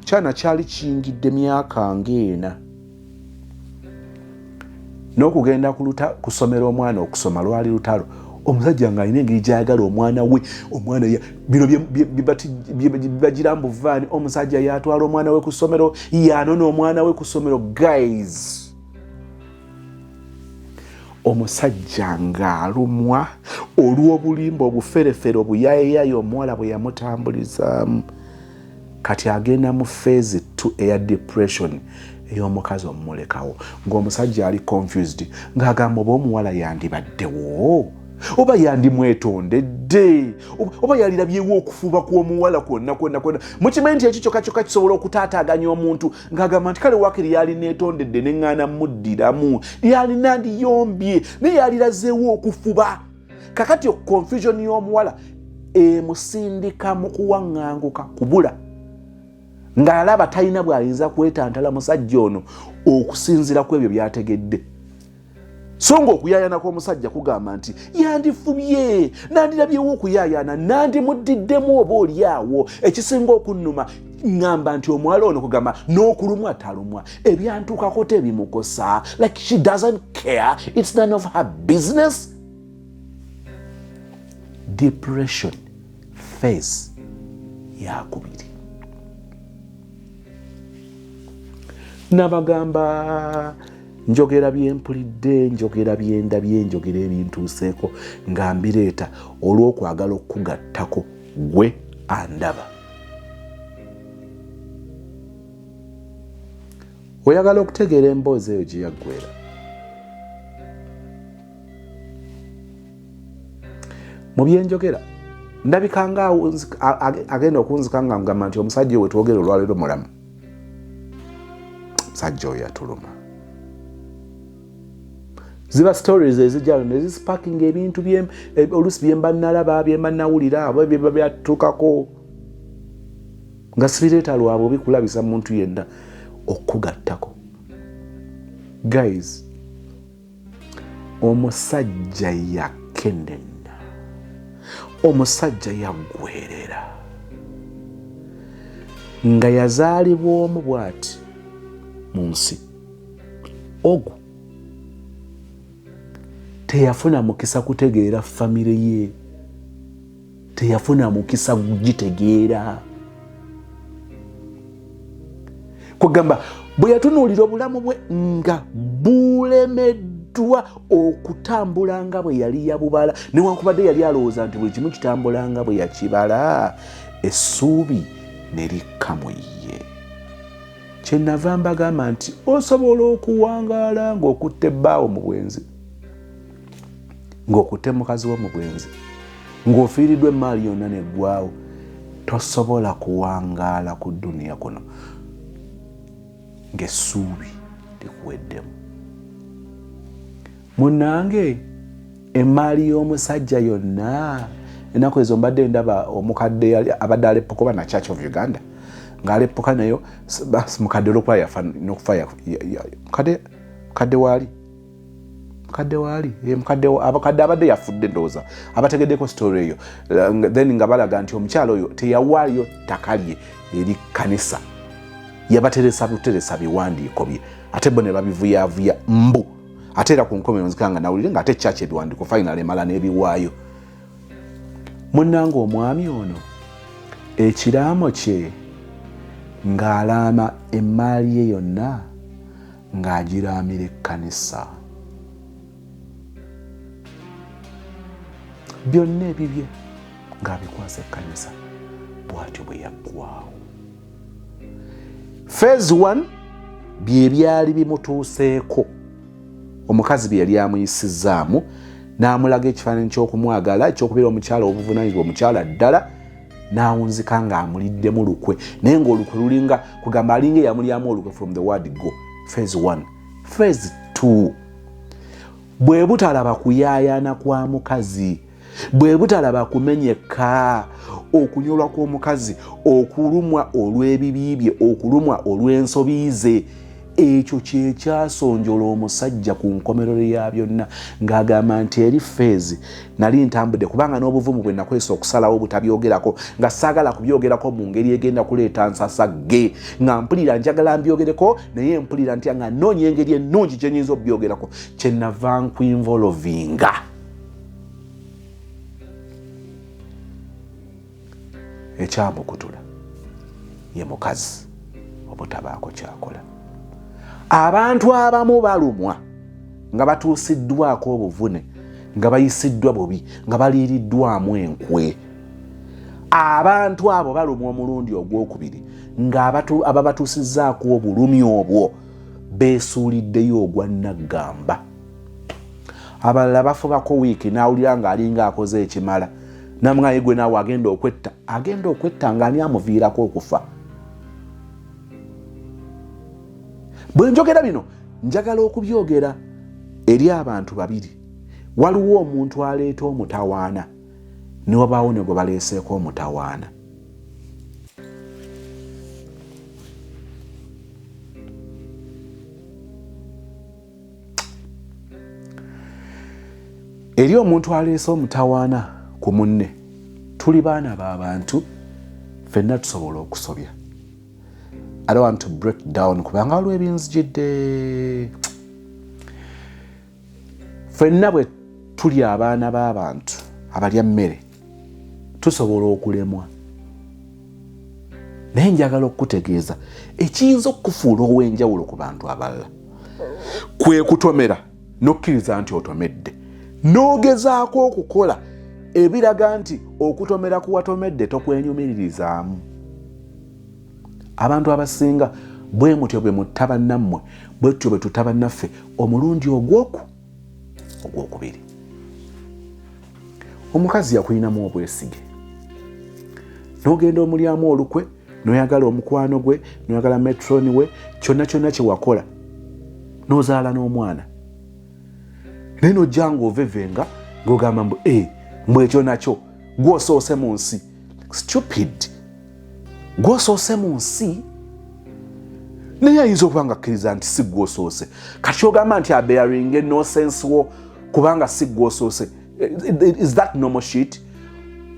Kyana kyali kiyingidde myaka ng'ena. N'okugenda kusomera omwana okusoma lwali lutalo. Omusajja ng'alina engeri gy'ayagala omwana we. Omwana bino bibagira mu buvaani. Omusajja yatwala omwana we ku ssomero, yanona omwana we ku ssomero. Guys, omusajja ng'alumwa olw'obulimba obuferefere obuyayeyaye omuwala bwe yamutambulizaamu. Kati agenda mu phase 2 eya depression ey'omukazi omulekawo, ng'omusajja ali confused ng'agamba oba omuwala yandibaddewo oba yandimwetondedde oba yalirabyewo okufuba kw'omuwala kwonna. Mukimanyi nti ekyo kyokka kisobola okutaataaganya omuntu, ng'agamba nti kale waakiri yalineetondedde ne ŋŋaana muddiramu, yalina ndiyombye naye yalirazeewo okufuba. Kakati confusion y'omuwala emusindika mu kuwaŋŋanguka kubula, ng'alaba talina bw'ayinza kwetantala musajja ono okusinziira ku ebyo by'ategedde. So ng'okuyaayana kw'omusajja kugamba nti yandifubye, nandirabyewo okuyaayana, nandimuddiddemu oba oliawo. Ekisinga okunnuma ngamba nti omuwala ono kugamba n'okulumwa talumwa, ebyantuukako tebimukosa. Like she doesn't care, it's none of her business. Depression phase yakubiri. Nabagamba njogera byempulidde, njogera byendabye, njogera ebintuuseeko nga mbireeta olw'okwagala okugattako gwe andaba. Oyagala okutegeera emboozi eyo gye yaggweera. Mu byenjogera ndabika nga agenda okunzika nga mugamba nti omusajja we twogera olwaleero mulamu. Omusajja oyo yatuluma. Ziba stories ezijjalo ne zisparking ebintu oluusi bye mba nalaba, bye mba nawulira, abo bye byatuukako nga sibireeta lwabwe obikulabisa muntu yenna okugattako. Guys, omusajja yakenena, omusajja yaggweerera, nga yazaalibwa omu bw'ati mu nsi. Ogwo teyafuna mukisa kutegeera famire ye, teyafuna mukisa gitegeera. Kugamba bwe yatunuulira obulamu bwe nga bulemeddwa okutambula nga bwe yali yabubala, newankubadde yali alowooza nti buli kimu kitambula nga bwe yakibala, essuubi ne likka mu ye. Kyenava mbagamba nti osobola okuwangaala ng'okutte bbaawo mu bwenzi, ng'okutte mukazi wo mu bwenzi, ng'ofiiriddwa emaali yonna neggwaawo. Tosobola kuwangaala ku dduniya kuno ng'essuubi likuweddemu. Munnange, emaali y'omusajja yonna, ennaku ezo mbadde ndaba omukadde abadde aleppoka oba na Church of Uganda ng'aleppoka nayo mukadde olwokuba yafa n'okufa mukadde waali abakadde abadde yafudde ndowooza abategeddeko story eyo, then nga balaga nti omukyalo oyo teyawaayo ttaka lye eri kkanisa, yabateresa buteresa biwandiiko bye, ate bo ne babivuyaavuya mbu ate era ku nkomero nzikanga nawulire ng'ate church ebiwandiiko final emala n'ebiwaayo. Munnange omwami ono ekiraamo kye ng'alaama emmaali ye yonna ng'agiraamira ekkanisa. Byonna ebibye ng'abikwasa ekkanisa, bw'atyo bwe yaggwaawo. Phase 1 bye byali bimutuuseeko. Omukazi bye yali amuyisizaamu n'amulaga ekifaananyi ky'okumwagala eky'okubeera omukyala obuvunaanyizibwa omukyala ddala, n'awunzika ng'amuliddemu lukwe, naye ng'olukwe lulinga kugamba alinga eyamulyamu olukwe from the word go. Phase 1. Phase 2 bwe butalaba kuyaayana kwa mukazi, bwe butalaba kumenyeka, okunyolwa kw'omukazi, okulumwa olw'ebibi bye, okulumwa olw'ensobi ze, ekyo kye kyasonjola omusajja ku nkomerero ya byonna, ng'agamba nti eri Phase nali ntambudde kubanga n'obuvumu bwe nakozesa okusalawo butabyogerako, nga saagala kubyogerako mu ngeri egenda kuleeta nsasagge, nga mpulira njagala mbyogereko naye mpulira ntya nga nnoonya engeri ennungi gye nnyinza okubyogerako, kye nava nkwinvolovinga. Ekyamukutula ye mukazi obutabaako kyakola. Abantu abamu balumwa nga batuusiddwako obuvune, nga bayisiddwa bubi, nga baliiriddwamu enkwe. Abantu abo balumwa omulundi ogwokubiri nga ababatuusizzaako obulumi obwo beesuuliddeyo ogwa naggamba. Abalala bafubako wiiki n'awulira ng'alinga akoze ekimala, namwaye gwe naawe agenda okwetta ng'ani amuviirako okufa. Bwe njogera bino njagala okubyogera eri abantu babiri. Waliwo omuntu aleeta omutawaana, ne wabaawo ne gwe baleeseeko omutawaana. Eri omuntu aleese omutawaana ku munne, tuli baana b'abantu, ffenna tusobola okusobya. I don't want to break down kubanga waliwo ebinzijidde. Ffenna bwe tuli abaana b'abantu abalya mmere tusobola okulemwa, naye njagala okukutegeeza ekiyinza okufuula ow'enjawulo ku bantu abalala kwe kutomera n'okkiriza nti otomedde, n'ogezaako okukola ebiraga nti okutomera kuwatomedde tokwenyumiririzaamu. Abantu abasinga bwe mutyo bwe mutaba nammwe, bwe tutyo bwe tutaba naffe omulundi ogwokubiri. Omukazi yakulinamu obwesige, n'ogenda omulyamu olukwe, n'oyagala omukwano gwe, n'oyagala metroni we, kyonna kyonna kye wakola, n'ozaala n'omwana, naye n'ojja ng'ovevenga ng'ogamba mbu ekyo nakyo gw'osoose mu nsi. Stupid. Gw'osoose mu nsi, naye ayinza okuba nga akkiriza nti si gw'osoose. Kati ogamba nti abearinge no sense wo kubanga si gw'osoose. Is that normal shit?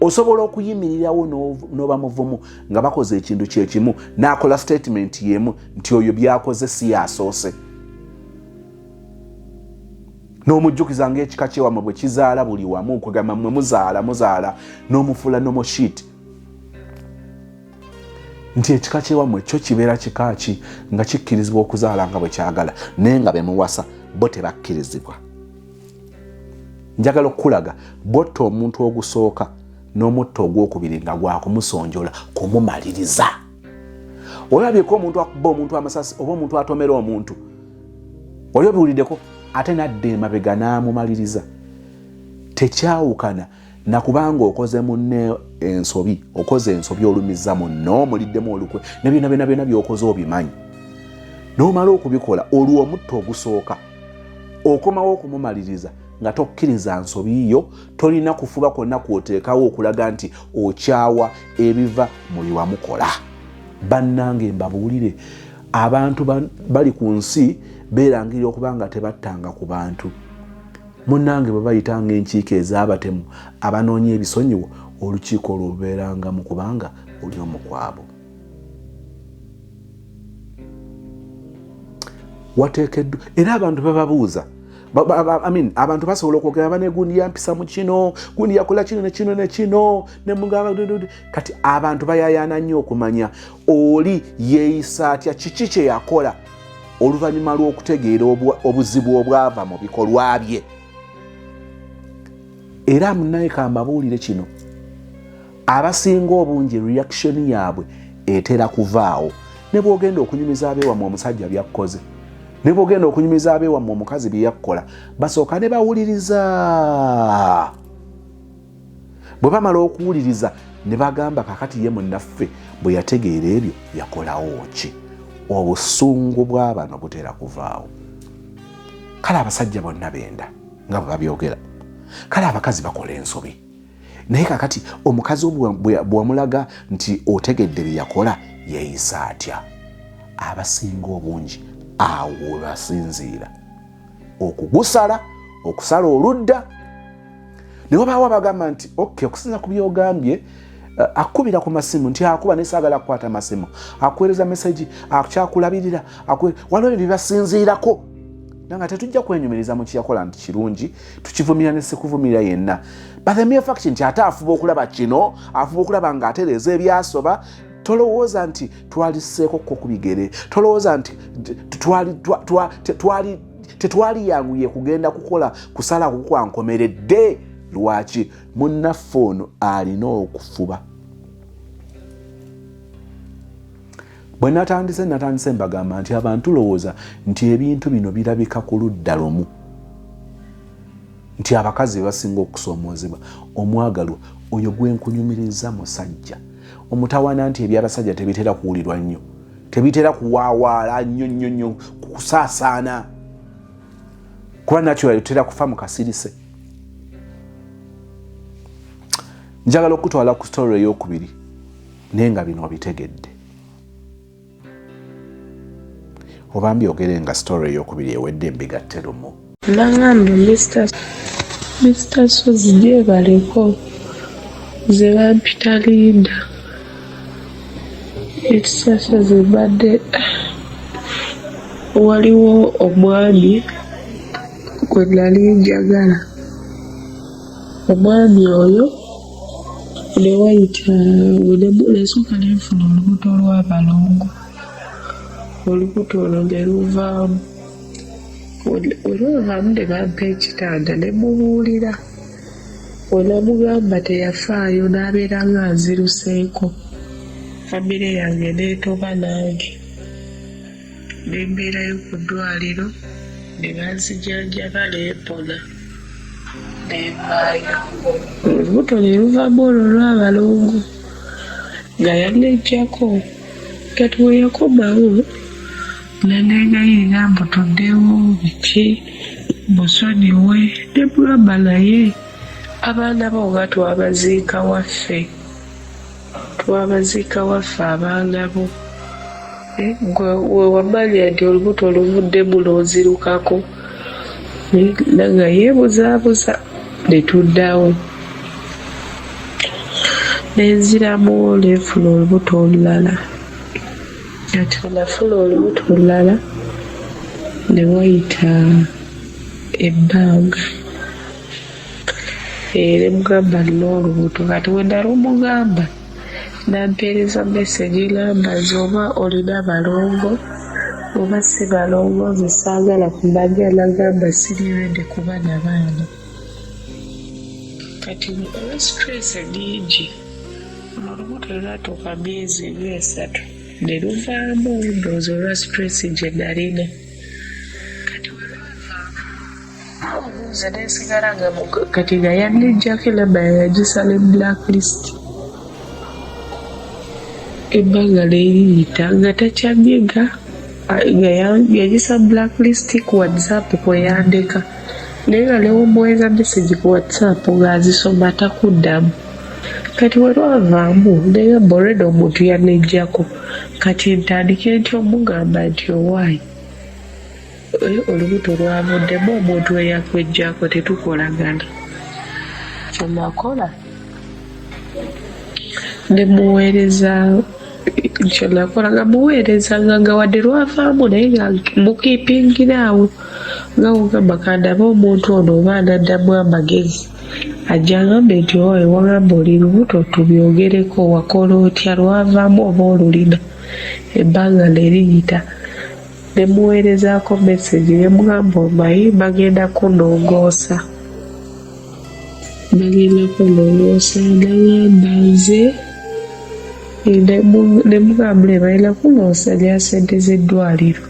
Osobola okuyimirirawo n'oba muvumu nga bakoze ekintu kyekimu n'akola statement yemu nti oyo byakoze si yasoose, n'omujjukiza ng'ekika kyewamwe bwe kizaala buli wamu, kugamba mmwe muzaala n'omufuula normal shit. Nti ekika kyewamwe kyo kibeera kika ki nga kikkirizibwa okuzaala nga bwe kyagala, naye nga bemuwasa bo tebakkirizibwa. Njagala okulaga botta omuntu ogusooka n'omutta ogwokubiri nga gwakumusonjola kumumaliriza. Olabyeko omuntu akuba omuntu amasasi oba omuntu atomera omuntu, oli obiwuliddeko ate nadda emabega n'amumaliriza. Tekyawukana nakubanga okoze munne ensobi, okoze ensobi olumiza munno, omuliddemu olukwe, ne byonna by'okoze obimanyi. N'omala okubikola olwo omutta ogusooka okomawo okumumaliriza nga tokkiriza nsobi yo, tolina kufuba kwonna kwoteekawo okulaga nti okyawa ebiva mu bye wamukola. Bannange mbabuulire, abantu bali ku nsi beerangirira okuba nga tebattanga ku bantu. Munnange bwe bayitanga enkiiko ez'abatemu abanoonya ebisonyiwo, olukiiko lubeeranga mu kubanga oli omu kwabo. Wateekeddwa era abantu bababuuza abantu basobola okwogera bane gundi yampisa mu kino, gundi yakola kino ne kino ne kino, ne mugamba kati abantu bayayana nnyo okumanya oli yeeyisa atya, kiki kye yakola oluvannyuma lw'okutegeera obuzibu obwava mu bikolwa bye. Era munnaye kambabuulire kino, abasinga obungi reaction yaabwe etera kuvaawo ne bw'ogenda okunyumiza abeewammwe omusajja byakkoze, ne bw'ogenda okunyumiza abeewammwe omukazi bye yakola, basooka ne bawuliriza. Bwe bamala okuwuliriza ne bagamba kakati ye munnaffe bwe yategeera ebyo yakolawo ki? Obusungu bw'abano butera kuvaawo. Kale abasajja bonna benda nga bwe babyogera, kale abakazi bakola ensobi, naye kakati omukazi bw'amulaga nti otegedde bye yakola yeeyisa atya? Abasinga obungi awo basinziira okugusala, okusala oludda. Ne wabaawo abagamba nti okay, okusinza ku byogambye, akubira ku masimu nti akuba nesaagala kukwata masimu, akuweereza meseji, akyakulabirira, waliwo ebyo basinziirako. Nanga tetujja kwenyumiriza mu kiyakola nti kirungi, tukivumira ne sikuvumirira yenna. But the mere fact nti ate afuba okulaba kino, afuba okulaba ng'atereeza ebyasoba, tolowooza nti twaliseeko ko ku bigere, tolowooza nti tetwali yanguye kugenda kukola kusala kukwankomeredde. Lwaki? Munnaffe ono alina okufuba. Bwe natandise mbagamba nti abantu lowooza nti ebintu bino birabika ku ludda lumu, nti abakazi basinga okusoomoozebwa. Omwagalwa oyo gwe nkunyumiriza musajja omutawaana nti ebyabasajja tebitera kuwulirwa nnyo, tebitera kuwaawaala nnyo kusaasaana, kuba nakyo yalitera kufa mu kasirise. Njagala okutwala ku story ey'okubiri naye nga bino obitegedde, oba mbyogere nga story ey'okubiri ewedde embigatte lumu. Nangamba Mr. Sozi gyebaleko ze bampita Linda ekisasa ze badde waliwo omwami gwe nali njagala. Omwami oyo ne wayita nesooka nenfuna olubuto lw'abalongo, olubuto olwo ne luvaamu. Olwavaamu ne bampa ekitanda ne mubuulira, we namugamba teyafaayo, n'abeera nga nziruseeko. Famire yange neetoba nange, ne mbeerayo ku ddwaliro, ne banzijanjaba neempona nenvaayo. Olubuto ne luvaamu olwo lw'abalongo nga yanejjako. Kati we yakomawo nenegayirira mbu tuddewo biki musonyiwe, ne mugamba naye abaana bo nga twabaziika waffe abaana bo. We wamanya nti olubuto oluvuddemu n'ozirukako, nga yeebuzaabuza ne tuddawo. Nenziramu nenfuna olubuto olulala. Kati nafuna olubuto olulala ne wayita ebbanga, ne mugamba nina olubuto. Kati we nalumugamba nampeereza meseji ngamba nze oba olina balongo oba si balongo, nze saagala kumanya. Nagamba siriwedde kuba na baana. Kati olwa stress nyingi olubuto lwatuuka myezi 3 ne luvaamu, ndowooza olwa stress gye nalina. Kati welwavaamu nze nesigala nga kati nga yanejjako enamba yagisala blacklist. Ebbanga lyeriyita nga takyanyega, nga yagisa blacklist ku WhatsApp kweyandeka, naye nga newomuweeza message ku WhatsApp ng'azisoma takuddamu. Kati welwavaamu negamba already omuntu yanejjako. Kati ntandike nti omugamba nti owaayi olubuto lwavuddemu, omuntu eyakwejjako tetukolagana. Kyenakola ne muweereza ekyo nakola nga muweerezanga nga wadde lwavaamu naye nga mukipingiraawo nga wogamba kandabe omuntu ono oba anaddamu amagezi ajja ngambe nti owe wagamba oli lubuto tubyogereko wakola otya lwavaamu oba olulina ebbanga neriyita ne muweerezaako message ne mugamba omayi bagenda kunongoosa nagamba nze ne mugamba balina kunoosa lya ssente z'eddwaliro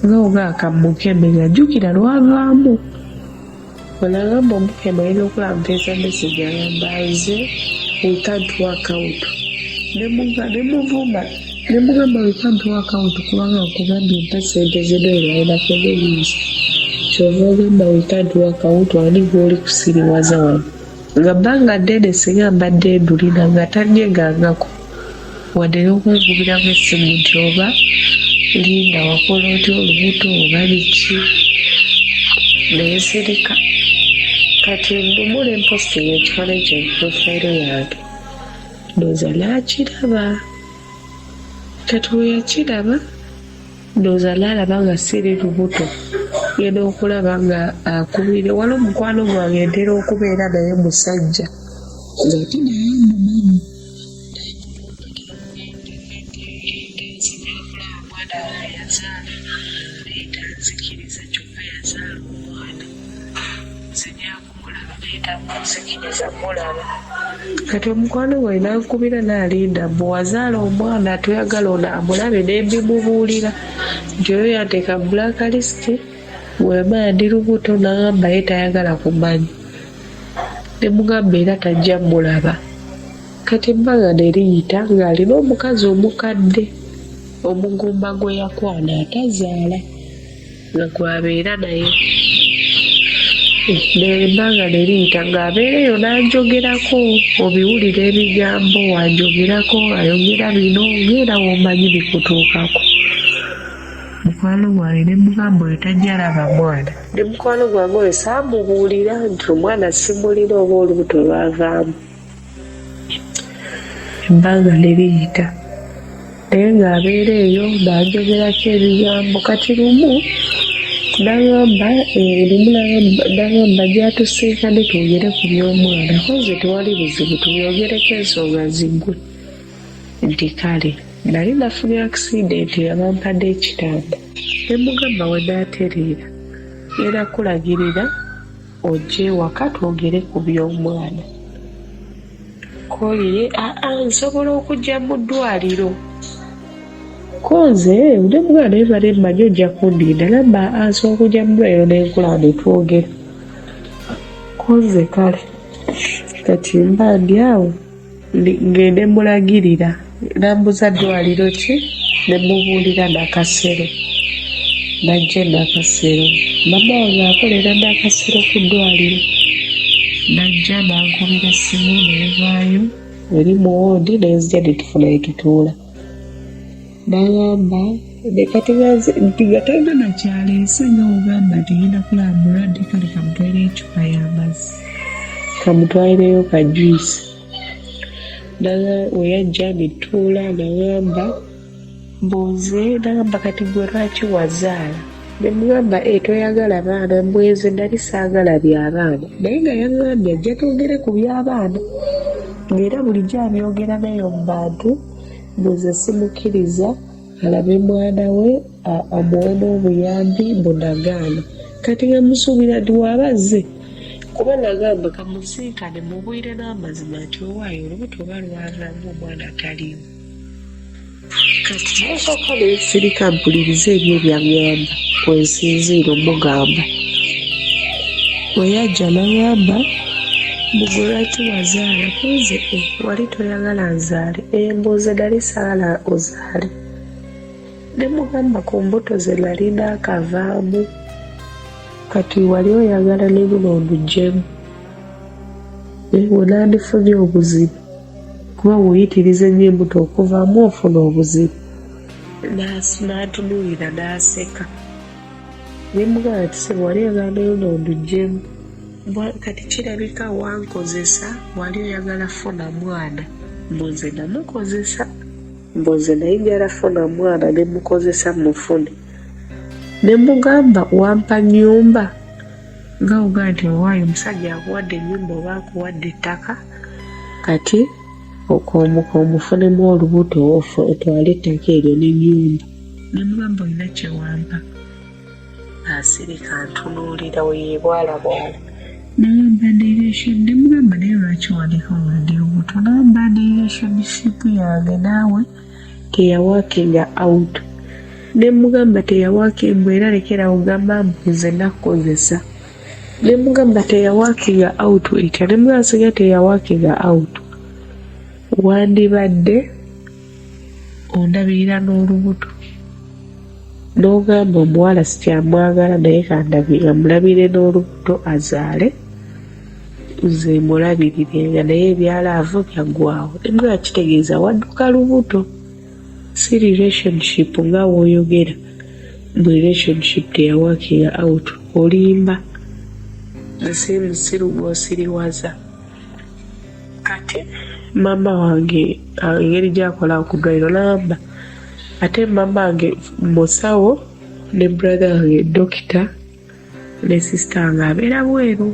nga oga akamukeme nga jjukira lwavaamu onagamba omukeme alina okulampeeza message agamba nze we can't work out ne mugamba we can't work out kubanga nkugambye mpa ssente z'eddwaliro alina nyingi kyova ogamba we can't work out ani gw'oli kusiriwaza wano nga bbanga ddene singa mbadde ndulina nga tanyegangako wadde n'okwegubiramu essimu nti oba linda wakola otya olubuto oba biki naye sirika kati ndumula emposti y'ekifaananyi kya profile yange ndowooza laakiraba kati bwe yakiraba ndowooza laalaba nga siri lubuto genda okulaba nga akubire wali omukwano gwange ntera okubeera naye musajja ng'ate naye mumanyi nzikiriza kyokka yazaala omwana zinyakumulaba neetamunzikiriza mulaba kati omukwano gwe nankubira naalinda bwe wazaala omwana toyagala ono amulabe nembimubuulira nti oyo yanteeka blacklist bwemanya ndi lubuto nagamba ye tayagala kumanya nemugamba era tajja mulaba kati ebbanga neriyita ng'alina omukazi omukadde omugumba gwe yakwana atazaala nga gwabeera naye ebbanga neriyita ng'abeereyo n'anjogerako obiwulira ebigambo wanjogerako ayogera bino ng'era womanyi bikutuukako mukwano gwange ne mugamba oyo tajja alaba mwana ne mukwano gwange oyo saamubuulira nti omwana simulina oba olubuto lwavaamu ebbanga neriyita naye ng'abeera eyo n'anjogerako ebigambo kati lumu nagamba gyatusinkane twogere ku by'omwana koze tewali buzibu tubyogereko ensonga ziggwe nti kale nali nafunye accident yabampadde ekitanda nemugamba we naatereera era kulagirira ojje waka twogere ku by'omwana kolire nsobola okujja mu ddwaliro koze ne mwana ebale mmanyi ojja kundinda gamba nsobola okujja mu ddwaliro nenkulaba ne twogera koze kale kati mba ndi awo ngende mulagirira nambuza ddwaliro ki ne mubuulira nakasero najja nakasero mama wange akolera nakasero ku ddwaliro najja nankubira essimu nevaayo eri muwondi nenzija netufuna yetutuula nagamba nti gatanga nakyaleese nga ogamba nti genda kulaba mulwadde kale kamutwaireyo ecupa y'amazzi kamutwaireyo kajwisi weyajja nituula nagamba mbuuze nagamba kati gwe lwaki wazaala nemugamba toyagala baana mbweze nali saagala by'abaana naye nga yagambye ajja twogere ku by'abaana ng'era bulijjo abyogera nayo mu bantu mbuuze simukkiriza alabe mwana we amuwe n'obuyambi bunagaana kati nga musuubira nti waabazze kuba nagamba kamusinkane mubwire n'amazima nti owaayo olubuto oba lwavaamu omwana ataliimu kati nasooka nesirika mpuliriza ebyo ebyagamba kwensinziira omugamba weyajja nagamba mugwe lwaki wazaala koze wali toyagala nzaale embuuze nali saagala ozaale nemugamba ku mbuto ze nali naakavaamu kati wali oyagala ne luno ondugyemu wenandifunye obuzibu kuba wuyitiriza ennyo embuto okuvaamu ofuna obuzibu n'atunuulira n'aseka nemugamba tisebe wali oyagala ne luno ondugyemu kati kirabika wankozesa wali oyagala funa mwana mbuze namukozesa mboze naye arafuna mwana ne mukozesa mufune ne mugamba wampa nyumba nga ogaa nti owaayo omusajja akuwadde ennyumba oba akuwadde ettaka kati okomuka omufunemu olubuto otwale ettaka eryo n'ennyumba ne mugamba olina kyewampa asirika ntunuulira weyeebwala bwala nagamba direction ne mugamba naye lwaki wandika wadde obuto nagamba directionship yange naawe teyawakinga out ne mugamba teyawakinga era lekera ogamba mbuze nakozesa ne mugamba teyawakinga out etya ne mugamba siga teyawakinga out wandibadde ondabirira n'olubuto n'ogamba omuwala sikyamwagala naye kandabira mulabire n'olubuto azaale nze mulabirirenga naye ebyalaavu byaggwawo ne mugamba kitegeeza wadduka lubuto si relationship nga woyogera mu relationship teyawakinga out olimba musiru gw'osiriwaza kati mama wange engeri gyakola okudwaliro namba ate mama wange musawo ne brother wange dokita ne sister wange abeera bweru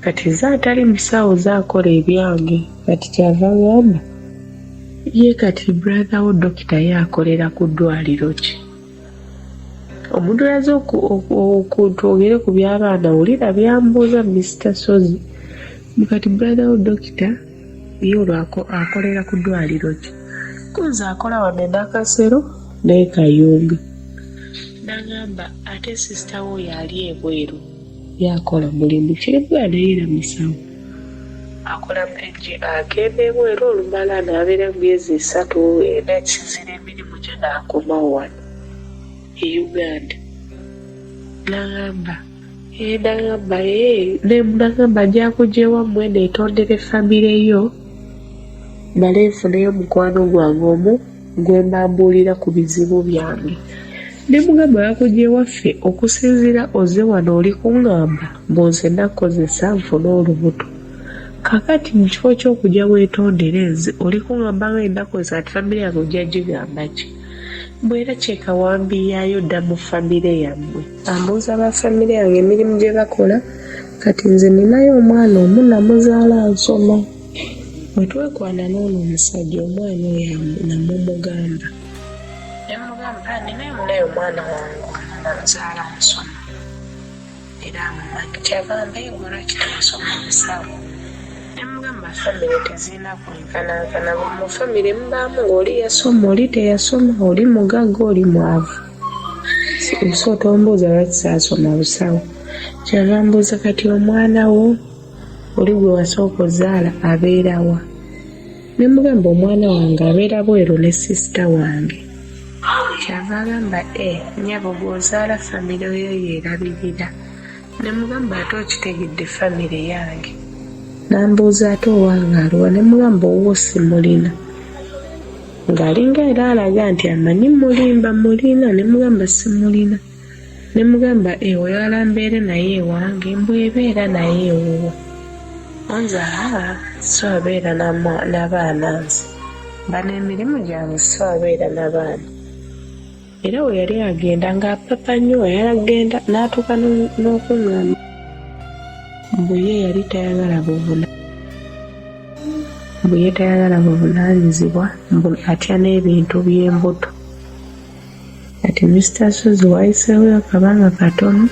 kati zaatali musawo zaakola ebyange kati kyava ngamba ye kati brother wo dokita yakolera ku ddwaliro ki omuntu yaze okutwogere ku by'abaana wulira byambuuza Mr. Sozi kati brother wo dokita ye olwo akolera ku ddwaliro ki kunze akola wane nakasero naye kayunga nagamba ate sister wo yali ebweru yakola mulimu kiribwa nayera musawo akola agenda ebweru olumala naabeera myezi 3 nakizira emirimu gye naakomawo wano e Uganda nagamba nagamba gyakujewammwe neetondera famire yo nale nfuneyo mukwano gwange omu gwe mbambuulira ku bizibu byange ne mugamba yakujewaffe okusinziira oze wano oli kuŋŋamba mbonze nakozesa nfune olubuto kakati mu kifo ky'okujja weetondere nze oli kuŋŋamba nga ennakozesa ati famire yange ojja gigamba ki bwera kyekawambiyaayo dda mu famire yammwe ambuuza ba famire yange emirimu gye bakola kati nze ninayo omwana omu namuzaala nsoma wetwekwana n'ono omusajja omwana oyo namumugamba nemugamba ninayo omwana wange namuzaala nsoma era amumanyi kyagamba egora kitamusoma musawo nemugamba famire tezirina kwenkanankana mu famire mubaamu ng'oli yasoma oli teyasoma oli mugagga oli mwavu so tombuuza lwaki saasoma busawo kyava mbuuza kati omwana wo oli gwe wasooka ozaala abeerawa ne mugamba omwana wange abeera bweru ne sisita wange kyava agamba nnyabo gw'ozaala famire yo yeerabirira ne mugamba ate okitegedde famire yange nambuuza ate owange aliwa ne mugamba owwo simulina ng'alinga era alaga nti amanyi mulimba mulina ne mugamba simulina ne mugamba oyagala mbeere naye ewange mbwebeera naye ewuwo nze so abeera n'abaana nze bano emirimu gyange so abeera n'abaana era we yali agenda ng'apapa nnyo yalagenda n'atuuka n'okuŋŋamba mbu ye yali tayagala buvunaanyizibwa mbu atya n'ebintu by'embuto kati Mr. Sozi wayiseewo akabanga katono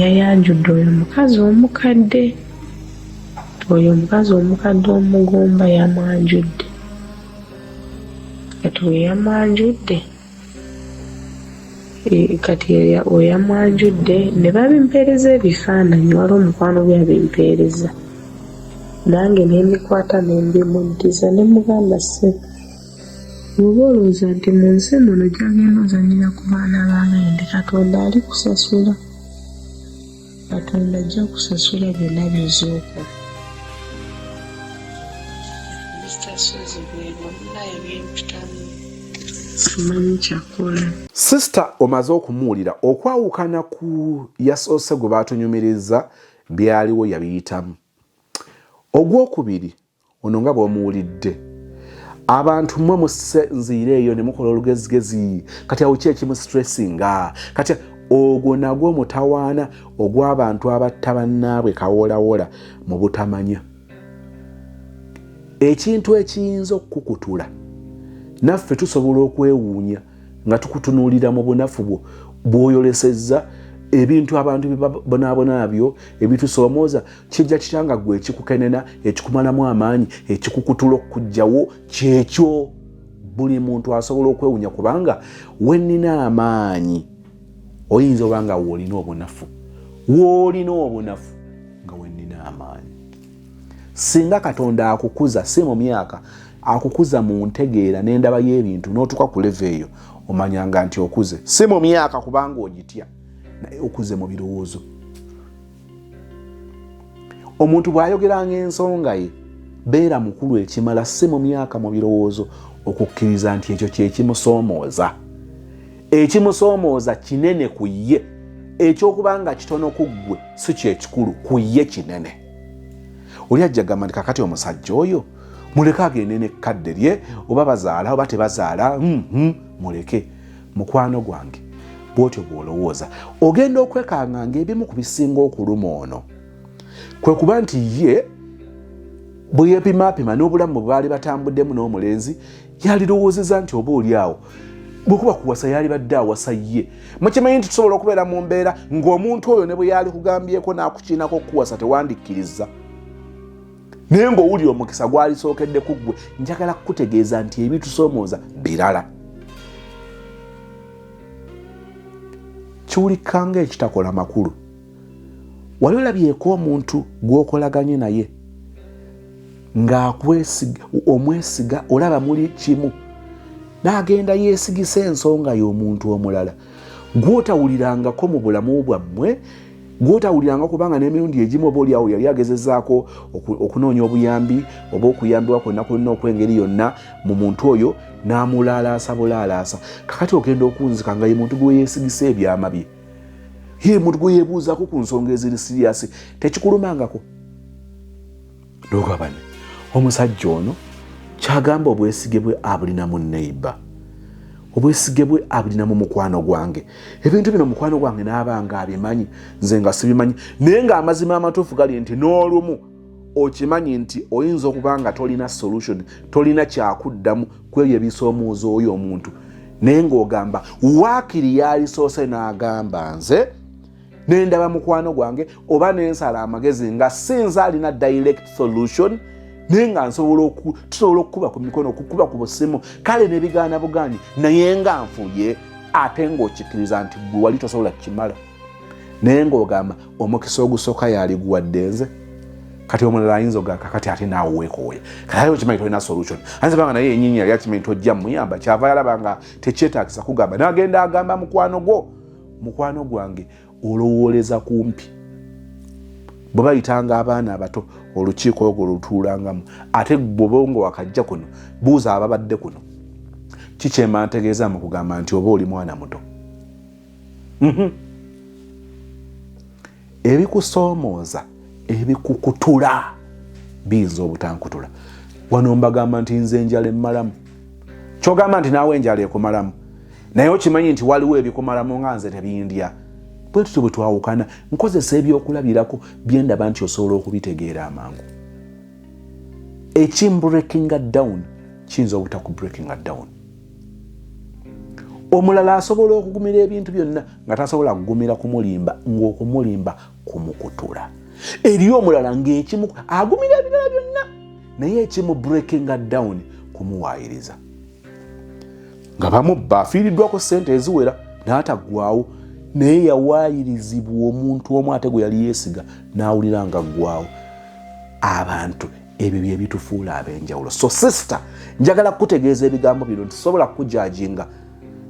yayanjudde oyo omukazi omukadde omugumba yamwanjudde kati weyamwanjudde kati oyamwanjudde ne babimpeereza ebifaananyi wali omukwano gwe yabimpeereza nange nemikwata nembimuddiza ne mugamba se bw'oba olowooza nti mu nsi muno gyagenda ozanyira ku baana b'abandi katonda ali kusasula katonda ajja kusasula byonna by'ozookola Mr. Sozi bwebo munaye byempitamu simanyi kyakola sisita omaze okumuwulira okwawukana ku yasoose gwe baatunyumiriza byaliwo yabiyitamu ogwokubiri ono nga bw'omuwulidde abantu mwe musenziire eyo ne mukola olugezigezi kati awo ekimu stressinga kati ogwo nagwo mutawaana ogw'abantu abatta bannaabwe kawoolawola mu butamanya. Ekintu ekiyinza okukutula naffe tusobola okwewuunya nga tukutunuulira mu bunafu bw'oyolesezza ebintu abantu bibonaabona byo ebitusoomooza kijja kitanga gwe ekikukenena ekikumalamu amaanyi ekikukutula okujjawo kyekyo. Buli muntu asobola okwewuunya kubanga wennina amaanyi oyinza oba nga woolina obunafu nga wennina amaanyi. Singa Katonda akukuza si mu myaka, akukuza mu ntegeera n'endaba y'ebintu n'otuuka ku leve eyo, omanyanga nti okuze. Si mu myaka kubanga ogitya, naye okuze mu birowoozo. Omuntu bw'ayogeranga ensonga ye beera mukulu ekimala, si mu myaka mu birowoozo, okukkiriza nti ekyo kyekimusoomooza. Ekimusoomooza kinene ku ye, ekyokubanga kitono ku ggwe si kyekikulu, ku ye kinene. Oli ajja gamba nti kakati omusajja oyo muleke agende n'ekkadde lye, oba bazaala oba tebazaala, muleke. Mukwano gwange bw'otyo bw'olowooza ogenda okwekanganga ebimu ku bisinga okuluma ono. Kwe kuba nti ye bwe yeepimaapima n'obulamu bwe baali batambuddemu n'omulenzi yalirowoozeza nti oba oli awo bwekuba kuwasa yali badde awasa ye. Mukimanyi nti tusobola okubeera mu mbeera ng'omuntu oyo ne bwe yali kugambyeko n'akukiinako okuwasa tewandikkiriza, naye ng'owulira omukisa gwalisookedde ku ggwe. Njagala kukutegeeza nti ebitusoomooza birala. Kiwulikanga ekitakola makulu. Wali olabyeko omuntu gw'okolaganye naye omwesiga olaba muli kimu n'agenda yeesigisa ensonga y'omuntu omulala gw'otawulirangako mu bulamu bwammwe, gw'otawuliranga kubanga n'emirundi egimu oba oli awo yali agezezaako okunoonya obuyambi oba okuyambibwa kwonna kwonna okw'engeri yonna mu muntu oyo n'amulaalaasa bulaalaasa. Kakati ogenda okunzika nga ye muntu gwe yeesigisa ebyama bye, ye muntu gwe yeebuuzaako ku nsonga eziri siriyasi, tekikulumangako. N'ogabane omusajja ono kyagamba obwesige bwe abulina mu neighbor, obwesige bwe abulina mu mukwano gwange. Ebintu bino mukwano gwange n'abanga abimanyi, nze nga sibimanyi, naye ng'amazima amatuufu gali nti n'olumu okimanyi nti oyinza okuba nga tolina solution, tolina kyakuddamu ku ebyo ebisoomooza oyo omuntu, naye ng'ogamba waakiri yalisoose n'agamba nze n'endaba mukwano gwange oba n'ensala amagezi nga sinza alina direct solution, naye nga tusobola okukuba ku mikono, okukuba ku busimu, kale ne bigaana bugaanyi, naye nga nfuye ate ng'okikkiriza nti gwe wali tosobola kimala, naye ng'ogamba omukisa ogusooka yali guwadde nze, kati omulala ayinza ogamba kati ate naawe weekooye, kati ate okimanyi tolina solution. Ayinza banga naye yennyini yali akimanyi tojja muyamba, kyava yalaba nga tekyetaagisa kugamba, n'agenda agamba mukwano gwange olowooleza kumpi. Bwe bayitanga abaana abato olukiiko olwo lutuulangamu, ate bw'oba nga wakajja kuno buuza ababadde kuno kikyema ntegeeza mu kugamba nti oba oli mwana muto. Ebikusoomooza ebikukutula biyinza obutankutula. Wano mbagamba nti nze enjala emmalamu, kyogamba nti naawe enjala ekumalamu, naye okimanyi nti waliwo ebikumalamu nga nze tebindya. Bwe tutyo bwe twawukana, nkozesa ebyokulabirako bye ndaba nti osobola okubitegeera amangu. Breakinga down kiyinza obutakubreakinga down. Omulala asobola okugumira ebintu byonna nga tasobola kugumira kumulimba, ng'okumulimba kumukutula. Eriyo omulala ng'ekimu agumira ebirala byonna, naye ekimu breakinga down kumuwaayiriza. Nga bamu bafiiriddwako ssente eziwera n'ataggwaawo, naye yawaayirizibwa omuntu omu ate gwe yali yeesiga n'awulira nga ggwaawo. Abantu ebyo bye bitufuula ab'enjawulo. So sister, njagala kukutegeeza ebigambo bino ntisobola kukujajinga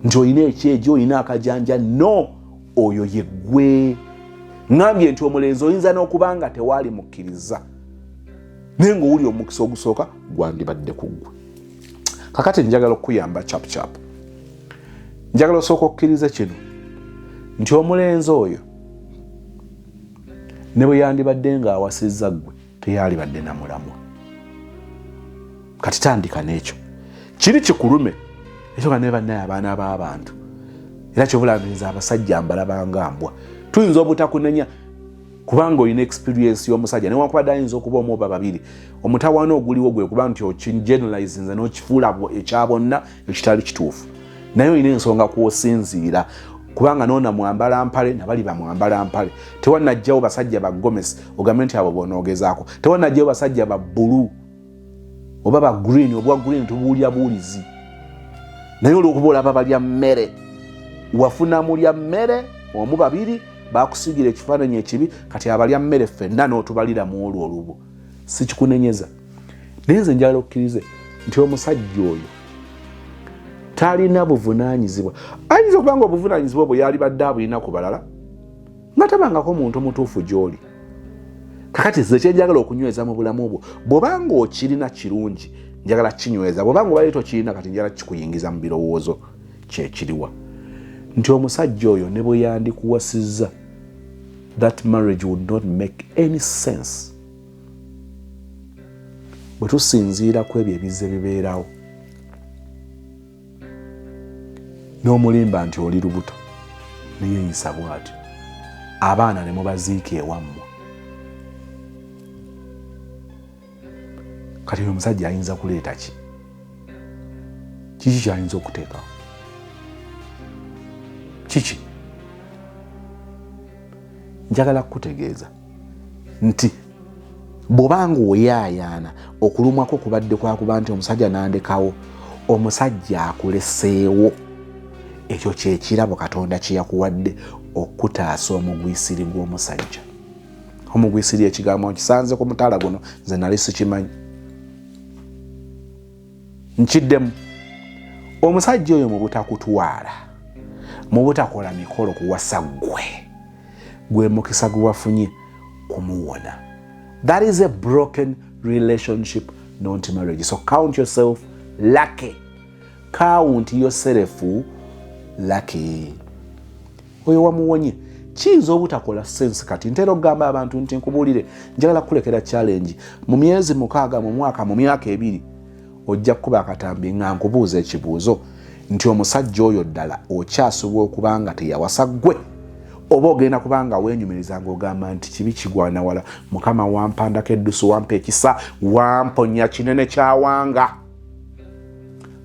nti olina ekyejo, olina akajanja. No, oyo ye ggwe. Ngambye nti omulenzi oyinza n'okuba nga tewaali mukkiriza, naye ng'owuli omukisa ogusooka gwandibadde ku ggwe. Kakati njagala okukuyamba chap. Njagala osooka okukkiriza kino nti omulenzi oyo ne bwe yandibadde ng'awasizza ggwe teyalibadde na mulamwa. Kati tandika n'ekyo. kiri kikulume ekyo nga ne bannaye abaana b'abantu era kyobulabiriza abasajja mbalaba nga mbwa tuyinza obutakunenya kubanga olina experience y'omusajja newankubadde ayinza okuba omu oba babiri omutawaana oguliwo gwe kuba nti okigeneralizinze n'okifuula ekya bonna ekitali kituufu naye olina ensonga kw'osinziira kubanga noona mwambala mpale nabali bamwambala mpale tewanajjawo basajja ba Gomez ogambe nti abo bonoogezaako tewanajjawo basajja ba bbulu oba ba green obwa green tubuulya buulizi naye olwokuba olaba balya mmere wafuna mulya mmere omu babiri bakusigira ekifaananyi ekibi kati abalya mmere ffenna n'otubalira mu olwo olubu si kikunenyeza naye nze njagala okkirize nti omusajja oyo talina buvunaanyizibwa ayinza okuba nga obuvunaanyizibwa bwe yali badde abulina ku balala nga tabangako omuntu mutuufu gy'oli kakati ze kyenjagala okunyweza mu bulamu bwo bw'obanga okirina kirungi njagala kinyweza bw'obanga obaye tokirina kati njagala kikuyingiza mu birowoozo kyekiriwa nti omusajja oyo ne bwe yandikuwasizza that marriage would not make any sense bwe tusinziira ku ebyo ebizze bibeerawo n'omulimba nti oli lubuto neyeeyisa bw'atyo abaana ne mubaziika ewammwe kati oyo omusajja ayinza kuleeta ki kiki kyayinza okuteekawo kiki njagala kukutegeeza nti bw'obanga oyaayaana okulumwako kubadde kwakuba nti omusajja nandekawo omusajja akuleseewo ekyo kyekirabo Katonda kye yakuwadde okutaasa omugwisiri gw'omusajja omugwisiri ekigambo nkisanze ku mutaala guno nze nali sikimanyi nkiddemu omusajja oyo mu butakutwala mu butakola mikolo kuwasa gwe mukisa gwe wafunye kumuwona that is a broken relationship not marriage so count yourself lucky count yourself lucky oyo wamuwonye kiyinza obutakola sense kati ntera okugamba abantu nti nkubuulire njagala kulekera challenge mu myezi 6 mu mwaka mu myaka 2 ojja kuba akatambi nga nkubuuza ekibuuzo nti omusajja oyo ddala okyasobola okuba nga teyawasa gwe oba ogenda kubanga weenyumiriza ng'ogamba nti kibi kigwana wala mukama wampandako eddusu wampa ekisa wamponya kinene kyawanga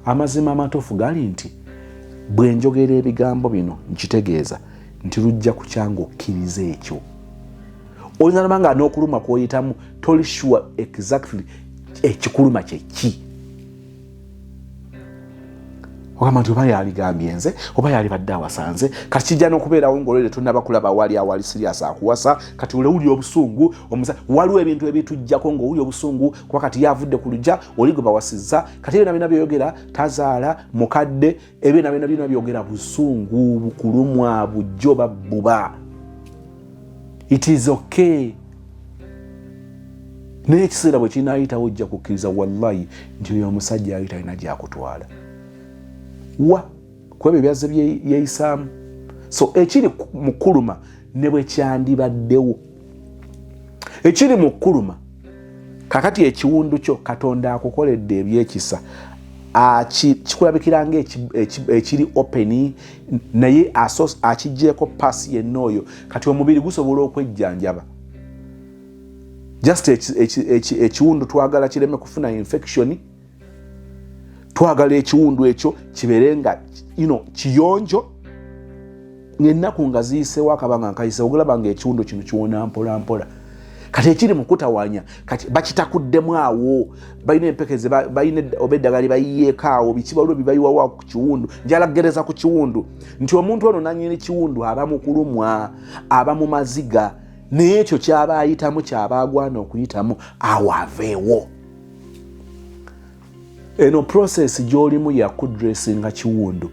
amazima amatuufu gali nti bwe njogera ebigambo bino nkitegeeza nti lujja kukyanga okkiriza ekyo oyinza nabanga n'okuluma kw'oyitamu toli sure exactly ekikuluma kyeki ogamba nti oba yaligambye nze oba yali badde awasanze kati kijja n'okubeerawo ng'olwere tonnaba kulaba wali sirias akuwasa kati olewulya obusungu waliwo ebintu ebitujjako ng'owulya obusungu kuba kati yavudde ku lujja oli gwe bawasizza kati ebyo nabina byogera tazaala mukadde ebyo nabina byogera busungu bukulumwa bujjo babbuba it is okay naye ekiseera bwe kinaayitawo ojja kukkiriza wallahi nti oyo omusajja ayita alina gyakutwala kwebyo byazze byeyisaamu so ekiri mu kuluma ne bwe kyandibaddewo ekiri mu kuluma kakati ekiwundu kyo Katonda akukoledde ebyekisa kikulabikira nga ekiri openi naye akigjeeko paasi yenna oyo kati omubiri gusobola okwejjanjaba just ekiwundu twagala kireme kufuna infection twagala ekiwundu ekyo kibeere nga kiyonjo ng'ennaku nga ziyiseewo akabanga nkayise ogulaba nga ekiwundu kino kiwona mpola mpola kati ekiri mu kutawanya kati bakitakuddemu awo balina empekeze balina oba eddagala bayiyeeko awo bikibalwo bibayiwawa ku kiwundu njalagereza ku kiwundu nti omuntu ono nannyini kiwundu aba mu kulumwa aba mu maziga naye ekyo kyaba ayitamu kyaba agwana okuyitamu awo aveewo eno process gy'olimu yakudressinga kiwundu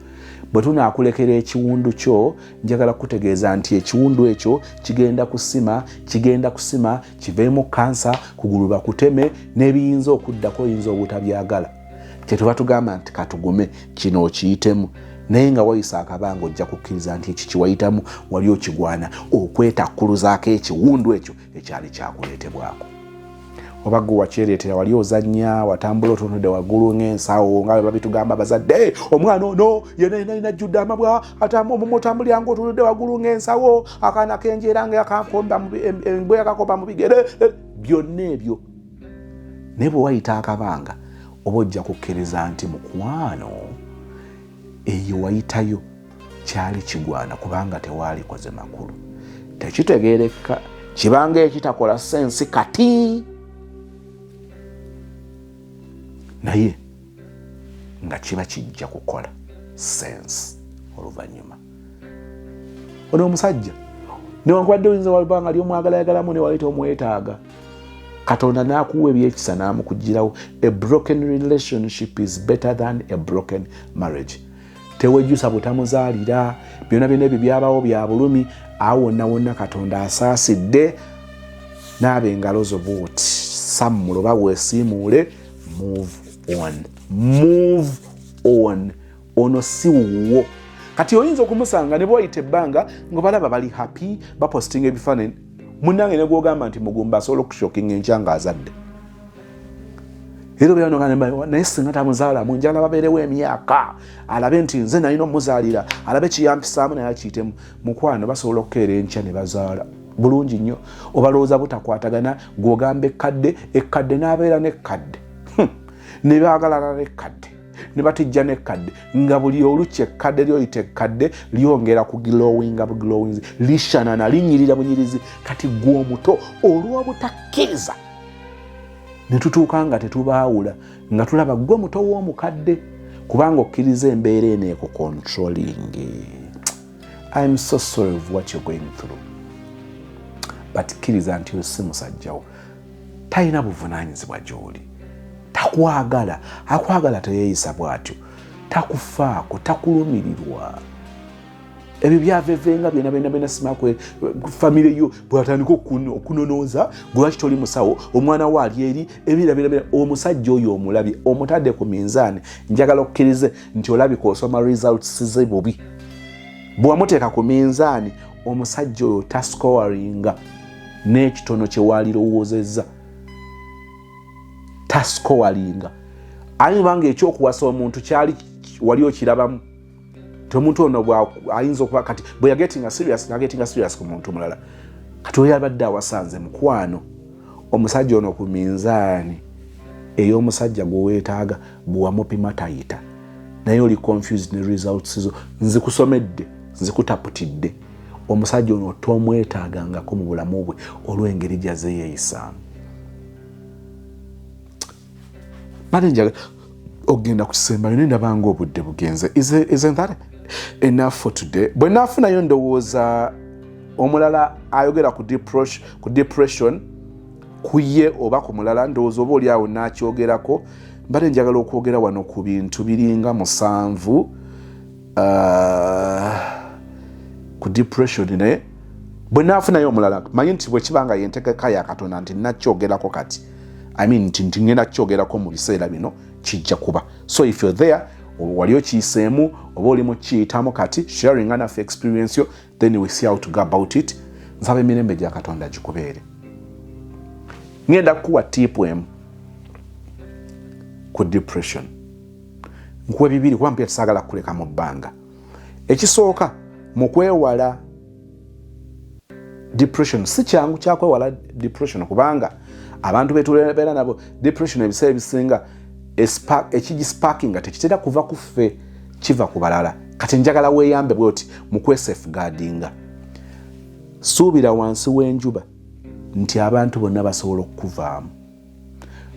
bwe tunaakulekera ekiwundu kyo njagala kutegeeza nti ekiwundu ekyo kigenda kusima kiveemu kansa kugulu bakuteme n'ebiyinza okuddako oyinza obutabyagala kyetuba tugamba nti katugume kino okiyitemu naye nga wayisa akabanga ojja kukkiriza nti eki kiwayitamu wali okigwana okwetakkuluzaako ekiwundu ekyo ekyali kyakuleetebwako oba gwe wakyereetera wali ozannya watambula otunudde waggulu ng'ensawo nga bwe babitugamba bazadde omwana ono yena jjudde amabwa omutambulyanga otunudde waggulu ng'ensawo akaana kenjeera embwa yakakomba mu bigere byonna ebyo naye bwe wayita akabanga oba ojja kukkiriza nti mukwano eyo wayitayo kyali kigwana kubanga tewaalikoze makulu tekitegeereka kibanga ekitakola sensi kati naye nga kiba kijja kukola sensi oluvannyuma ono omusajja newankubadde oyinza walibanga lyomwagalayagalamu ne waleeta omwetaaga Katonda n'akuwa ebyekisa n'amukugirawo. A broken relationship is better than a broken marriage. Tewejjusa butamuzaalira byonna byonna ebyo byabawo bya bulumi awo wonna Katonda asaasidde n'ab'engalo zo buuti sammulo baweesiimuule move on ono si wuwo. Kati oyinza okumusanga ne bw'oyita ebbanga nga balaba bali happy bapostinga ebifaananyi munnange ne gwogamba nti mugumba asobola okushokinga enkya ng'azadde. Era byano naye singa tamuzaalamu njagala babeerewo emyaka alabe nti nze nalina omuzaalira alabe kiyampisaamu naye akiyitemu. Mukwano basobola okukeera enkya ne bazaala bulungi nnyo. Obalowooza butakwatagana gw'ogamba ekkadde n'abeera n'ekkadde ne baagalana n'ekkadde ne batijja n'ekkadde nga buli olukya ekkadde lyoyita ekkadde lyongera ku glowings lishanana linyirira bunyirizi. Kati gw'omuto olw'obutakkiriza ne tutuuka nga tetubaawula nga tulaba gwe muto w'omukadde kubanga okkiriza embeera eno ekucontrolling. I'm so sorry of what you're going through, but kkiriza nti si musajjawo talina buvunaanyizibwa gy'oli. Takwagala, akwagala teyeeyisa bw'atyo, takufaako, takulumirirwa. Ebyo byavevenga byonna simakwe famire yo bw'atandika okunonooza lwaki toli musawo omwana we ali eri ebirabira omusajja oyo omulabye omutadde ku minzaani njagala okkirize nti olabika osoma results ze bubi. Bw'amuteeka ku minzaani omusajja oyo tascowaringa n'ekitono kye waalirowoozezza. Tascowaringa ayibanga ekyokuwasa omuntu kyali wali okirabamu. Omuntu ono ayinza okuba kati bwe yagetinga serious ku muntu mulala. Kati oyo abadde awasanze mukwano omusajja ono ku minzaani ey'omusajja gwe weetaaga bw'amupima tayita naye oli confused ne results zo. Nzikusomedde nzikutaputidde omusajja ono tomwetaagangako mu bulamu bwe olw'engeri gyaze yeeyisaamu. Bale njagala ogenda ku kisembayo ne ndabanga obudde bugenze. Isn't that enough for today? Bwe naafunayo ndowooza omulala ayogera ku depression kuye oba ku mulala ndowooza oba oli awo n'akyogerako. Mbale njagala okwogera wano ku bintu biringa 7 ku depression. Naye bwe naafunayo omulala manyi nti bwe kibanga yentegeka ya Katonda nti nakyogerako kati nti ngenda kukyogerako mu biseera bino kijja kuba. So if you're there wali okiyiseemu oba oli mu kiyitamu kati sharing enough experience yo then we see how to go about it. Nsaba emirembe gya Katonda gikubeere. Ngenda kuwa tipu emu ku depression. Nkuwa bibiri kuba mpya saagala kuleka mu bbanga. Ekisooka mu kwewala depression si kyangu kyakwewala depression kubanga abantu betubeera nabo depression ebiseera ebisinga ekigisparkinga tekitera kuva ku ffe kiva ku balala. Kati njagala weeyambe bwoti mu kwesafeguardinga. Suubira wansi w'enjuba nti abantu bonna basobola okukuvaamu.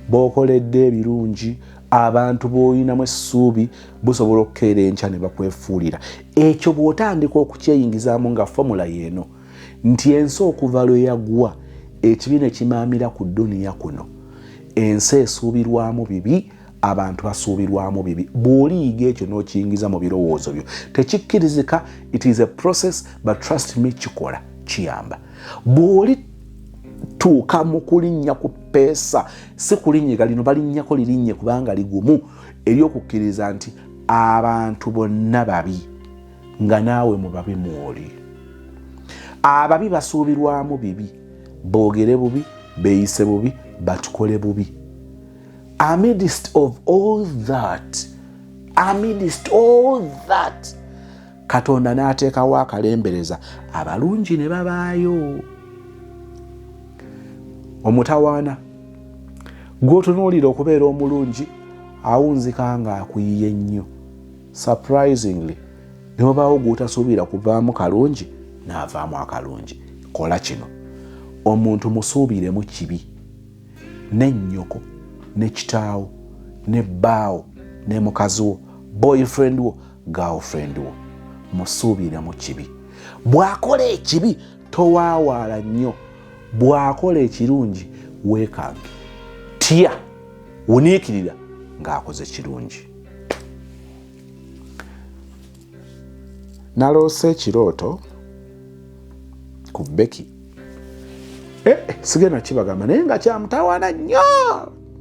B'okoledde ebirungi abantu b'oyinamu essuubi busobola okukeera enkya ne bakwefuulira. Ekyo bw'otandika okukyeyingizaamu nga formula y'eno nti ensi okuva lwe yagwa ekibi ne kimaamira ku dduniya kuno ensi esuubirwamu bibi abantu basuubirwamu bibi. Bw'oliyiga ekyo n'okiyingiza mu birowoozo byo tekikkirizika. It is a process but trust me kikola kiyamba. Bw'oli tuuka mu kulinnya ku peesa si kulinnyiga lino balinnyako lirinnye kubanga ligumu ery'okukkiriza nti abantu bonna babi nga naawe mu babi mw'oli. Ababi basuubirwamu bibi boogere bubi beeyise bubi batukole bubi. Amidst of all that Katonda n'ateekawo akalembereza abalungi ne babaayo. Omutawaana gw'otunuulira okubeera omulungi awunzika nga akuyiye nnyo. Surprisingly ne wabaawo gw'otasuubira kuvaamu kalungi n'avaamu akalungi. Kola kino, omuntu musuubiremu kibi, ne nnyoko ne kitaawo ne bbaawo ne mukazi wo, boyfriend wo, girlfriend wo, musuubiremu kibi. Bw'akola ekibi towaawaala nnyo, bw'akola ekirungi weekange, tya, wuniikirira ng'akoze kirungi. Naloose ekirooto ku Becky. Sigenda kibagamba naye nga kyamutawaana nnyo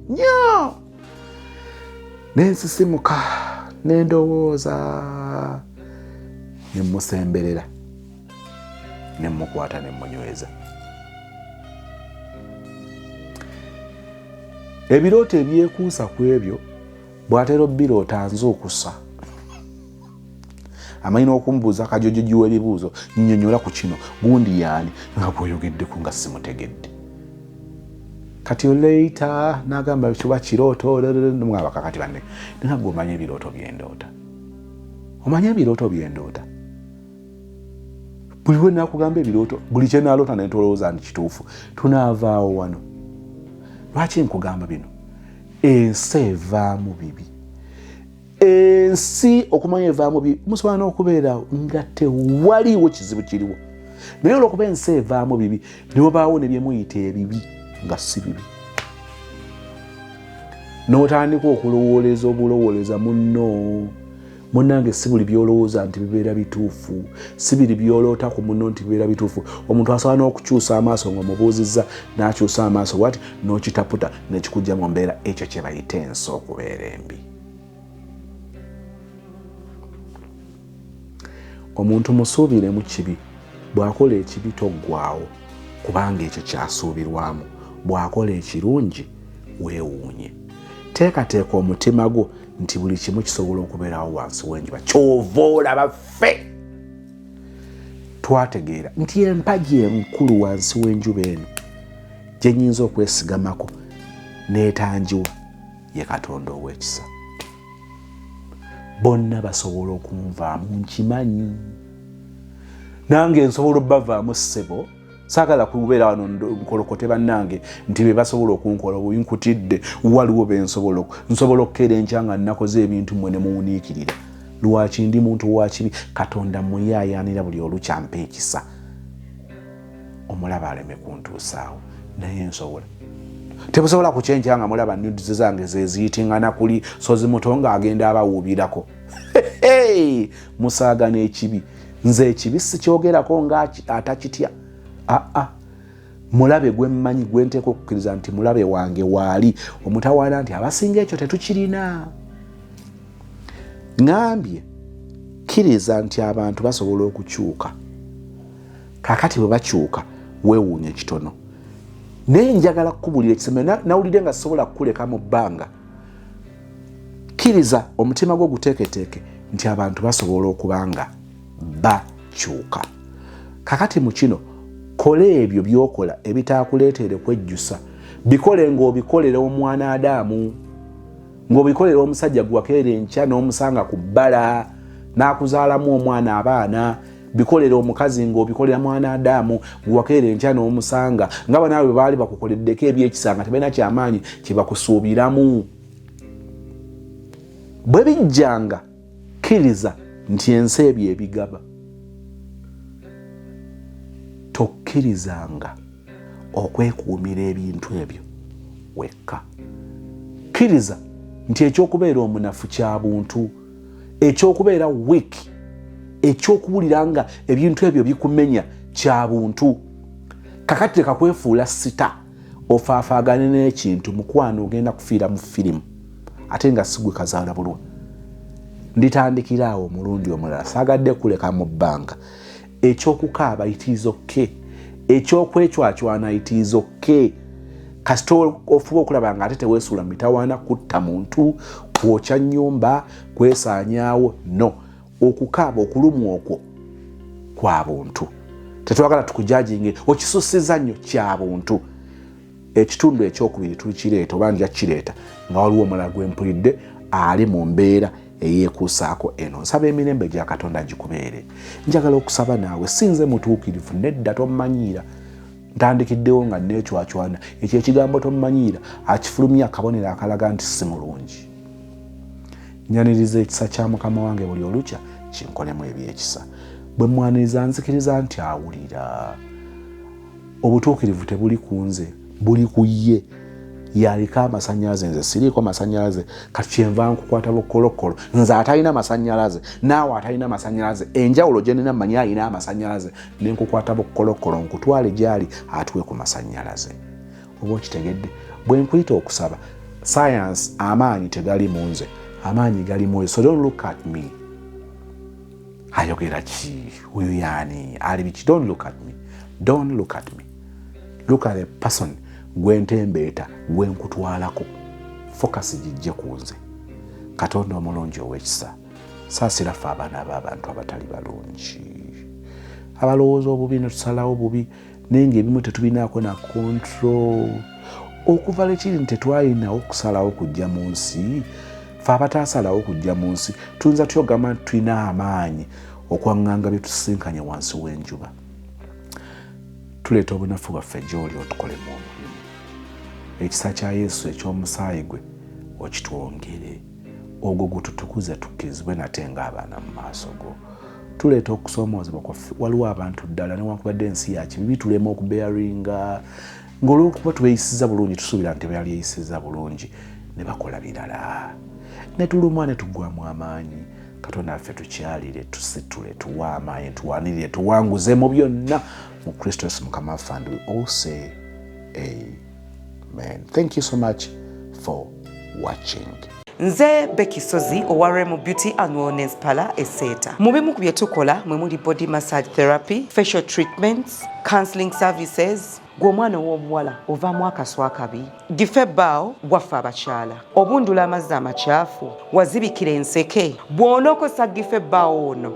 nnyo. Nensisimuka nendowooza ne musemberera ne mukwata ne munyweza. Ebirooto ebyekuusa ku ebyo bw'atera obbiroota nze okusa. Amanyi n'okumbuuza akajojoji w'ebibuuzo, nnyonnyola ku kino, gundi yaani, nga bw'oyogeddeku nga simutegedde. Kati later n'agamba kiba kirooto, mwabaka kati banne, nagwe omanye ebirooto by'endoota. Omanye ebirooto by'endoota. Buli we nakugamba ebirooto, buli kye naloota ne ntolowooza nti kituufu, tunaavaawo wano. Lwaki nkugamba bino? Ensi evaamu bibi. Ensi okumanya evaamu bibi musobola n'okubeera nga tewaliwo kizibu kiriwo. Naye olw'okuba ensi evaamu bibi ne wabaawo ne bye muyita ebibi nga si bibi. N'otandika okulowooleza obulowooleza munno. Munnange si buli byolowooza nti bibeera bituufu, si biri byoloota ku munno nti bibeera bituufu. Omuntu asobola n'okukyusa amaaso ng'omubuuzizza n'akyusa amaaso wati n'okitaputa n'ekikujja mu mbeera ekyo kye bayita ensi okubeera embi. Omuntu musuubire mu kibi, bw'akola ekibi toggwaawo kubanga ekyo kyasuubirwamu. Bw'akola ekirungi weewuunye. Teekateeka omutima gwo nti buli kimu kisobola okubeerawo wansi w'enjuba. Kyova olaba ffe twategeera nti empagi enkulu wansi w'enjuba eno gye nnyinza okwesigamako n'etangiwa ye Katonda ow'ekisa. Bonna basobola okunvaamu nkimanyi. Nange nsobola obbavaamu ssebo. Saagala kubeera wano nkolokote bannange nti be basobola okunkola obuyinkutidde waliwo be nsobola okukeera enkya nga nnakoze ebintu mmwe ne muwuniikirira. Lwaki ndi muntu wa kibi? Katonda muyaayaanira buli olukyampa ekisa. Omulaba aleme kuntuusaawo naye nsobola. Tebusobola kukyenkya nga mulaba nudizi zange zeziyitingana kuli Sozi Muto ng'agenda abawuubirako. Musaagana ekibi. Nze ekibi sikyogerako ng'atakitya. Mulabe gwe mmanyi gwe nteeka okukkiriza nti mulabe wange waali. Omutawaana nti abasinga ekyo tetukirina. Ngambye kkiriza nti abantu basobola okukyuka. Kakati bwe bakyuka weewuunye kitono. Naye njagala kukubulira ekiseme nawulidde nga sisobola kukuleka mu bbanga. Kkiriza omutima gwo guteeketeeke nti abantu basobola okuba nga bakyuka. Kakati mu kino kola ebyo by'okola ebitaakuleetere kwejjusa. Bikole ng'obikolera omwana Adamu, ng'obikolera omusajja gwakeera enkya n'omusanga ku bbala n'akuzaalamu omwana abaana. Bikolera omukazi ng'obikolera mwana Adamu gwakeera enkya n'omusanga nga banaawe baali bakukoleddeko ebyekisa nga tebalina kyamaanyi kye bakusuubiramu. Bwe bijjanga kkiriza nti ensi ebyo ebigaba. Tokkirizanga okwekuumira ebintu ebyo wekka. Kkiriza nti ekyokubeera omunafu kya buntu, ekyokubeera weak, ekyokuwulira nga ebintu ebyo bikumenya kya buntu. Kakati leka kwefuula sita ofaafaagane n'ekintu mukwano ogenda kufiira mu firimu ate nga si gwe kazaala bulwa. Nditandikira awo omulundi omulala, saagadde kuleka mu bbanga. Ekyokukaaba it is okay. Ekyokwecwacwana it is okay. kasita ofuba okulaba nga ate teweesuula mu mitawaana, kutta muntu, kwokya nnyumba, kwesaanyaawo. No, okukaaba okulumwa okwo kwa buntu. Tetwagala tukujajinge okisusiza nnyo kya buntu. Ekitundu ekyokubiri tulikireeta oba nja kireeta nga waliwo omulala gwempulidde ali mu mbeera eyeekuusaako eno. Nsaba emirembe gya Katonda gikubeere. Njagala okusaba naawe, sinze mutuukirivu, nedda tommanyiira. Ntandikiddewo nga neecwacwana, ekyo ekigambo tommanyiira akifulumya akabonero akalaga nti si mulungi. Nyaniriza ekisa kya Mukama wange buli olukya kinkolemu ebyekisa. Bwe mwaniriza nzikiriza nti awulira. Obutuukirivu tebuli ku nze, buli ku ye. Yaliko amasannyalaze, nze siriiko masannyalaze, kati kyenva nkukwata bukolokolo. Nze atalina masannyalaze, naawe atalina masannyalaze. Enjawulo gye nina mmanyi alina amasannyalaze, ne nkukwata bukolokolo nkutwale gy'ali atuwe ku masannyalaze. Oba okitegedde? Bwe nkuyita okusaba, science amaanyi tegali mu nze, amaanyi gali mu oyo. So don't look at me. Ayogera ki? Oyo yaani? Ali biki? Don't look at me. Don't look at me. Look at a person gwentembeeta, gwenkutwalako. Focus gijje ku nze. Katonda omulungi ow'ekisa, saasira ffe abaana b'abantu abatali balungi, abalowooza obubi ne tusalawo bubi naye ng'ebimu tetubinaako na control. Okuva lekiri nti tetwalinawo kusalawo kujja mu nsi, ffe abataasalawo kujja mu nsi tuyinza tuyogamba nti tulina amaanyi okwaŋŋanga bye tusisinkanye wansi w'enjuba. Tuleeta obunafu bwaffe gy'oli otukolemu omulimu. Ekisa kya Yesu eky'omusaayi gwe okitwongere, ogwo gututukuze tukkirizibwe nate ng'abaana mu maaso go. Tuleeta okusoomoozebwa kwaffe. Waliwo abantu ddala newankubadde ensi yakibi tulema okubearinga, ng'olwokuba tubeeyisiza bulungi tusuubira nti byali yeeyisiza bulungi ne bakola birala, ne tulumwa ne tuggwamu amaanyi. Katonda waffe tukyalire, tusitule, tuwe amaanyi, tuwanirire, tuwanguze mu byonna mu Kristo Yesu Mukama waffe, and we all say amen. Thank you so much for watching. Nze Becky Sozi owa Remo Beauty and Wellness Parlour Eseta. Mu bimu ku bye tukola mwe muli body massage therapy, facial treatments, counseling services. Gw'omwana w'obuwala ovaamu akaswa akabi, gifa ebbaawo waffe abakyala, obundula amazzi amakyafu, wazibikira enseke, bw'onookosa gifa ebbaawo ono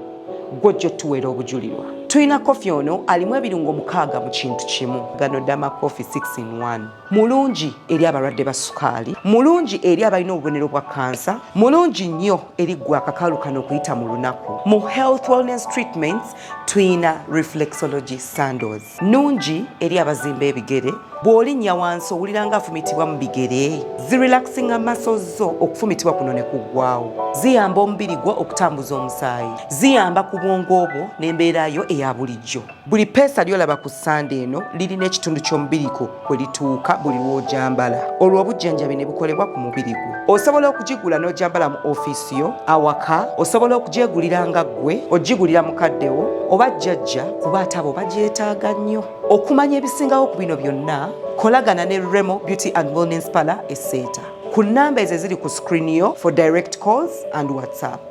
gw'ojja otuweera obujulirwa. Tulina kofi ono alimu ebirungo 6 mu kintu kimu. Gano Dama Coffee 6 in 1. Mulungi eri abalwadde ba sukaali, mulungi eri abalina obubonero bwa kansa, mulungi nnyo eri gwe akakalu kano okuyita mu lunaku. Mu health wellness treatments tulina reflexology sandals, nungi eri abazimba ebigere, bw'olinnya wansi owulira nga afumitibwa mu bigere, zirelaxinga muscles zo okufumitibwa kuno ne kuggwaawo, ziyamba omubiri gwo okutambuza omusaayi, ziyamba ku bwongo bwo n'embeera yo eya bulijjo. Buli peesa lyolaba ku ssande eno lirina ekitundu ky'omubiriko kwe lituuka buli lw'ojambala. Olwo obujjanjabi ne bukolebwa ku mubiri gwo. Osobola okugigula n'ojambala mu ofiisi yo, awaka, osobola okugyegulira nga ggwe, ogigulira mukaddewo oba jjajja kuba ate abo bagyetaaga nnyo. Okumanya ebisingawo ku bino byonna, kolagana ne Remo Beauty and Wellness Parlour Eseta ku nnamba ezo eziri ku screen yo for direct calls and WhatsApp.